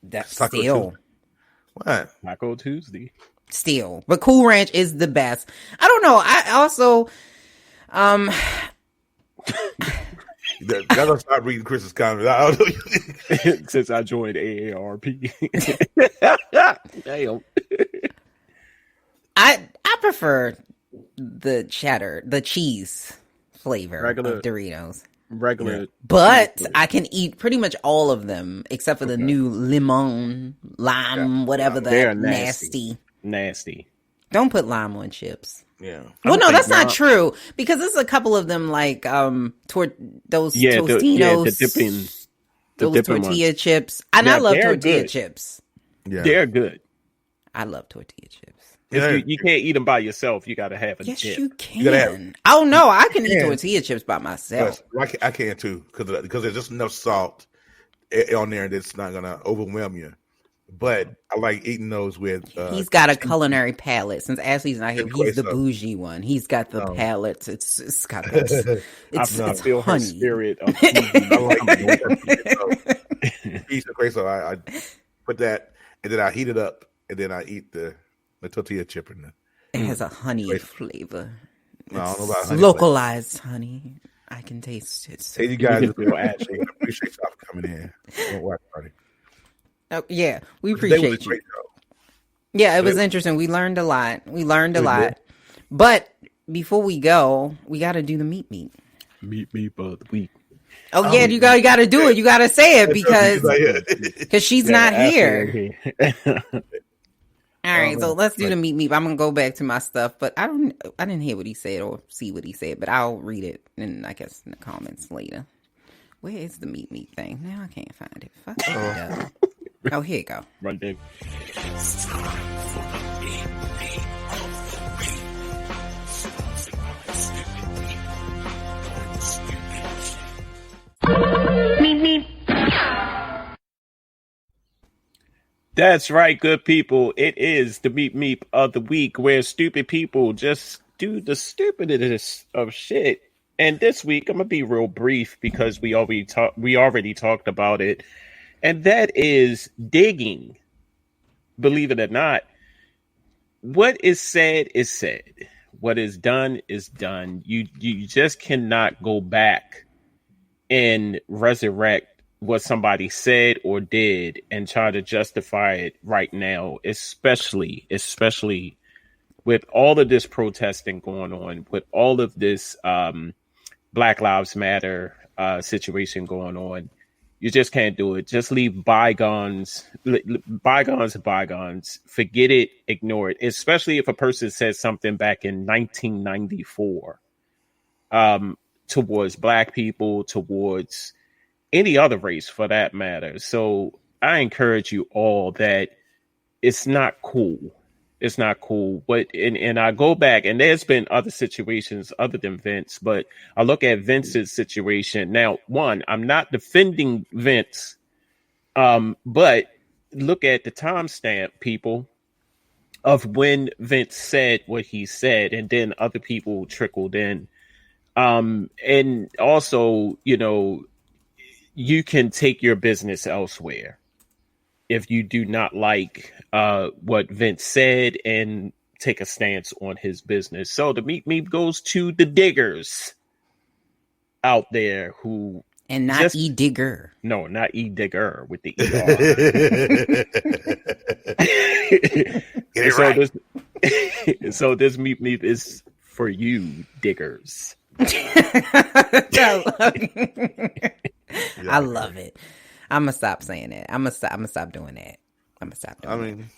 [SPEAKER 1] That's
[SPEAKER 4] Taco
[SPEAKER 1] still.
[SPEAKER 4] Tuesday. What?
[SPEAKER 3] Taco Tuesday.
[SPEAKER 1] Still. But Cool Ranch is the best. I don't know. I also
[SPEAKER 4] That's gonna stop reading Chris's comments. I don't know.
[SPEAKER 3] Since I joined AARP. Damn.
[SPEAKER 1] I prefer the cheddar, the cheese flavor
[SPEAKER 3] Regular.
[SPEAKER 1] of Doritos.
[SPEAKER 3] Regular.
[SPEAKER 1] But I can eat pretty much all of them except for the new lime, whatever the
[SPEAKER 3] They're
[SPEAKER 1] nasty.
[SPEAKER 3] Nasty.
[SPEAKER 1] Don't put lime on chips.
[SPEAKER 4] Yeah.
[SPEAKER 1] Well, no,
[SPEAKER 3] think
[SPEAKER 1] that's not
[SPEAKER 3] not.
[SPEAKER 1] true because there's a couple of them like those
[SPEAKER 3] Yeah,
[SPEAKER 1] Tostinos,
[SPEAKER 3] the dipping. The
[SPEAKER 1] those
[SPEAKER 3] dipping
[SPEAKER 1] tortilla
[SPEAKER 3] ones.
[SPEAKER 1] chips. And I
[SPEAKER 3] Now,
[SPEAKER 1] love
[SPEAKER 3] they're
[SPEAKER 1] tortilla
[SPEAKER 3] good.
[SPEAKER 1] chips.
[SPEAKER 4] Yeah.
[SPEAKER 3] They're good.
[SPEAKER 1] I love tortilla chips.
[SPEAKER 4] Yeah.
[SPEAKER 3] You can't eat them by yourself. You got to have a
[SPEAKER 1] Yes,
[SPEAKER 3] dip.
[SPEAKER 1] you
[SPEAKER 4] gotta have-
[SPEAKER 1] can. Oh no, I can eat
[SPEAKER 4] Yeah.
[SPEAKER 1] tortilla chips by myself.
[SPEAKER 4] Yes, I can too because there's just enough salt on there that's not gonna overwhelm you. But I like eating those with.
[SPEAKER 1] He's got a culinary palate. Since Ashley's not here,
[SPEAKER 4] and
[SPEAKER 1] he's the
[SPEAKER 4] queso.
[SPEAKER 1] bougie one. He's got the
[SPEAKER 4] Oh.
[SPEAKER 1] palate. It's got the,
[SPEAKER 3] I
[SPEAKER 1] it's
[SPEAKER 3] feel her
[SPEAKER 1] honey.
[SPEAKER 3] spirit of
[SPEAKER 4] I like piece of queso. I put that and then I heat it up and then I eat the tortilla chip in there.
[SPEAKER 1] It has a honey
[SPEAKER 4] Wait.
[SPEAKER 1] flavor.
[SPEAKER 4] No, I don't know
[SPEAKER 1] It's
[SPEAKER 4] about honey
[SPEAKER 1] localized honey. I can taste it.
[SPEAKER 4] Hey, you guys,
[SPEAKER 3] feel Ashley.
[SPEAKER 4] I appreciate y'all for coming in. Don't watch party.
[SPEAKER 1] Oh, yeah, we
[SPEAKER 4] They was
[SPEAKER 1] appreciate you.
[SPEAKER 4] great, though.
[SPEAKER 1] Yeah, it was interesting. We learned a lot. We learned a
[SPEAKER 4] We
[SPEAKER 1] lot. But before we go, we got to do the meet.
[SPEAKER 3] Meet me for the week.
[SPEAKER 1] Oh yeah, you got to do it. You got to say it because she's not here. All right, so let's do the meet. I'm gonna go back to my stuff, but I didn't hear what he said or see what he said, but I'll read it and I guess in the comments later. Where is the meat thing? Now I can't find it. Fuck it up. Oh, here you go.
[SPEAKER 3] Run, Dave. That's right, good people. It is the Meep Meep of the week where stupid people just do the stupidest of shit. And this week, I'm gonna be real brief because we already talked about it, and that is digging. Believe it or not, what is said is said. What is done is done. You just cannot go back and resurrect what somebody said or did and try to justify it right now, especially with all of this protesting going on, with all of this Black Lives Matter situation going on. You just can't do it. Just leave bygones to bygones. Forget it. Ignore it. Especially if a person said something back in 1994 towards Black people, towards any other race for that matter. So I encourage you all that it's not cool. It's not cool. But and I go back, and there's been other situations other than Vince, but I look at Vince's situation. Now, one, I'm not defending Vince, but look at the timestamp, people, of when Vince said what he said, and then other people trickled in. And also, you know, you can take your business elsewhere if you do not like what Vince said and take a stance on his business. So the Meep Meep goes to the diggers out there who...
[SPEAKER 1] And not E-Digger.
[SPEAKER 3] No, not E-Digger with the ER. So this Meep Meep is for you, diggers.
[SPEAKER 1] I love it. I'm gonna stop saying it. I'm gonna stop doing that.
[SPEAKER 4] I mean,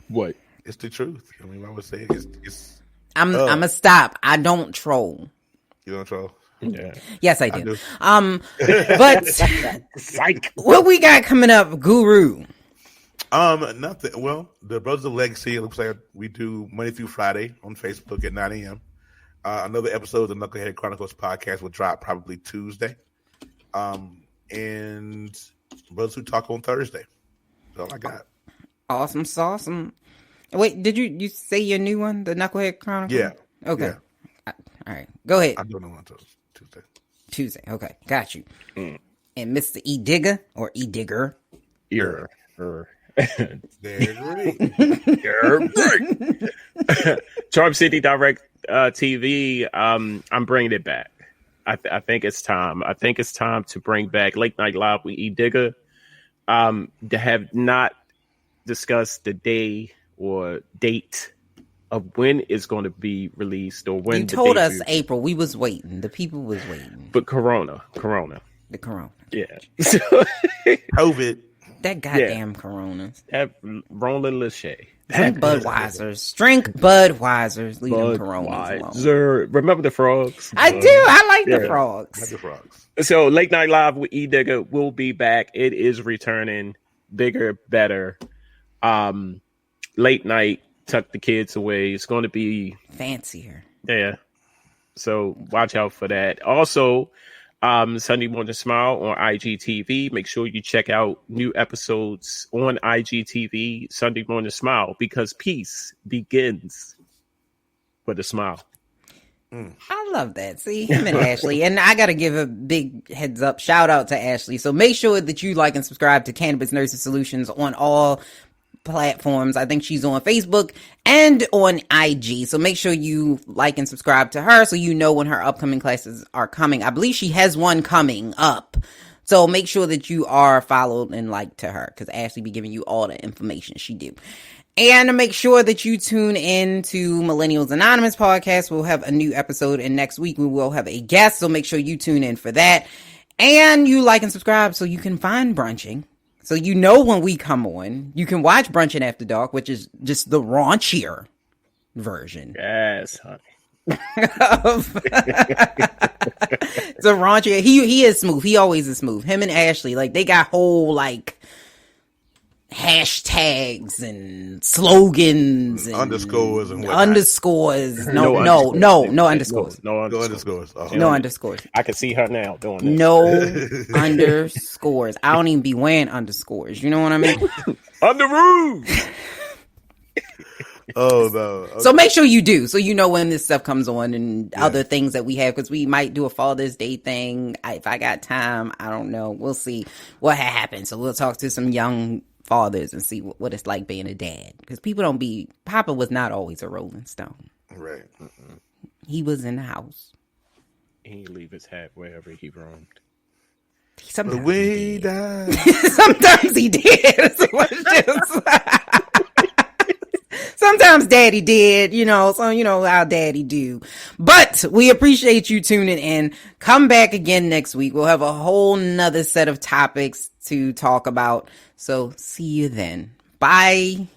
[SPEAKER 3] what?
[SPEAKER 4] It's the truth. I mean, I would say it's.
[SPEAKER 1] I'm gonna stop. I don't troll.
[SPEAKER 4] You don't troll.
[SPEAKER 3] Yeah.
[SPEAKER 1] Yes, I do. But
[SPEAKER 3] Psych.
[SPEAKER 1] What we got coming up, Guru?
[SPEAKER 4] Nothing. Well, the Brothers of Legacy. It looks like we do Monday through Friday on Facebook at 9 a.m. Another episode of the Knucklehead Chronicles podcast will drop probably Tuesday. And Brothers Who Talk on Thursday. That's all I got.
[SPEAKER 1] Awesome sauce. Wait, did you say your new one, the Knucklehead Chronicles?
[SPEAKER 4] Yeah.
[SPEAKER 1] Okay. Yeah. All right. Go ahead.
[SPEAKER 4] I'm doing it on Tuesday.
[SPEAKER 1] Tuesday. Okay. Got you. And Mr. Edigga or Edigger.
[SPEAKER 3] You're
[SPEAKER 4] They're great.
[SPEAKER 3] Charm City Direct TV. I'm bringing it back. I think it's time. I think it's time to bring back Late Night Live with Edigga. They have not discussed the day or date of when it's going to be released or when.
[SPEAKER 1] You told us April. We was waiting. The people was waiting.
[SPEAKER 3] But Corona.
[SPEAKER 1] The Corona.
[SPEAKER 3] Yeah.
[SPEAKER 4] COVID.
[SPEAKER 1] That goddamn Corona.
[SPEAKER 3] That Roland Lachey.
[SPEAKER 1] Drink Budweisers. Leave them Coronas alone.
[SPEAKER 3] Remember the frogs?
[SPEAKER 1] I do. I like the frogs.
[SPEAKER 4] Like the frogs.
[SPEAKER 3] So Late Night Live with Edigga will be back. It is returning. Bigger, better. Late night, tuck the kids away. It's going to be
[SPEAKER 1] fancier.
[SPEAKER 3] Yeah. So watch out for that. Also, Sunday Morning Smile on IGTV. Make sure you check out new episodes on IGTV, Sunday Morning Smile, because peace begins with a smile.
[SPEAKER 1] I love that. See, him and Ashley. And I got to give a big heads up, shout out to Ashley. So make sure that you like and subscribe to Cannabis Nurses Solutions on all platforms. I think she's on Facebook and on IG. So make sure you like and subscribe to her so you know when her upcoming classes are coming. I believe she has one coming up. So make sure that you are followed and liked to her because Ashley be giving you all the information she do. And make sure that you tune in to Millennials Anonymous podcast. We'll have a new episode, and next week we will have a guest. So make sure you tune in for that. And you like and subscribe so you can find Brunching. So you know when we come on. You can watch Brunching After Dark, which is just the raunchier version.
[SPEAKER 3] Yes, honey.
[SPEAKER 1] So the raunchy. He is smooth. He always is smooth. Him and Ashley, like they got whole like hashtags and slogans and
[SPEAKER 4] underscores and whatnot.
[SPEAKER 1] underscores. No underscores.
[SPEAKER 3] No
[SPEAKER 4] No
[SPEAKER 3] underscores.
[SPEAKER 4] underscores. Oh.
[SPEAKER 1] No underscores.
[SPEAKER 3] I can see her now doing this.
[SPEAKER 1] No underscores. I don't even be wearing underscores. You know what I mean?
[SPEAKER 3] On the roof.
[SPEAKER 4] Oh no. Okay.
[SPEAKER 1] So make sure you do, so you know when this stuff comes on and other things that we have, because we might do a Father's Day thing. If I got time, I don't know. We'll see what happens. So we'll talk to some young fathers and see what it's like being a dad. Because people don't be. Papa was not always a Rolling Stone.
[SPEAKER 4] Right.
[SPEAKER 1] He was in the house.
[SPEAKER 3] He leave his hat wherever he roamed.
[SPEAKER 1] Sometimes
[SPEAKER 4] We
[SPEAKER 1] he did.
[SPEAKER 4] died.
[SPEAKER 1] Sometimes he did. So let's just- Sometimes daddy did, so you know how daddy do. But we appreciate you tuning in. Come back again next week. We'll have a whole nother set of topics to talk about. So see you then. Bye.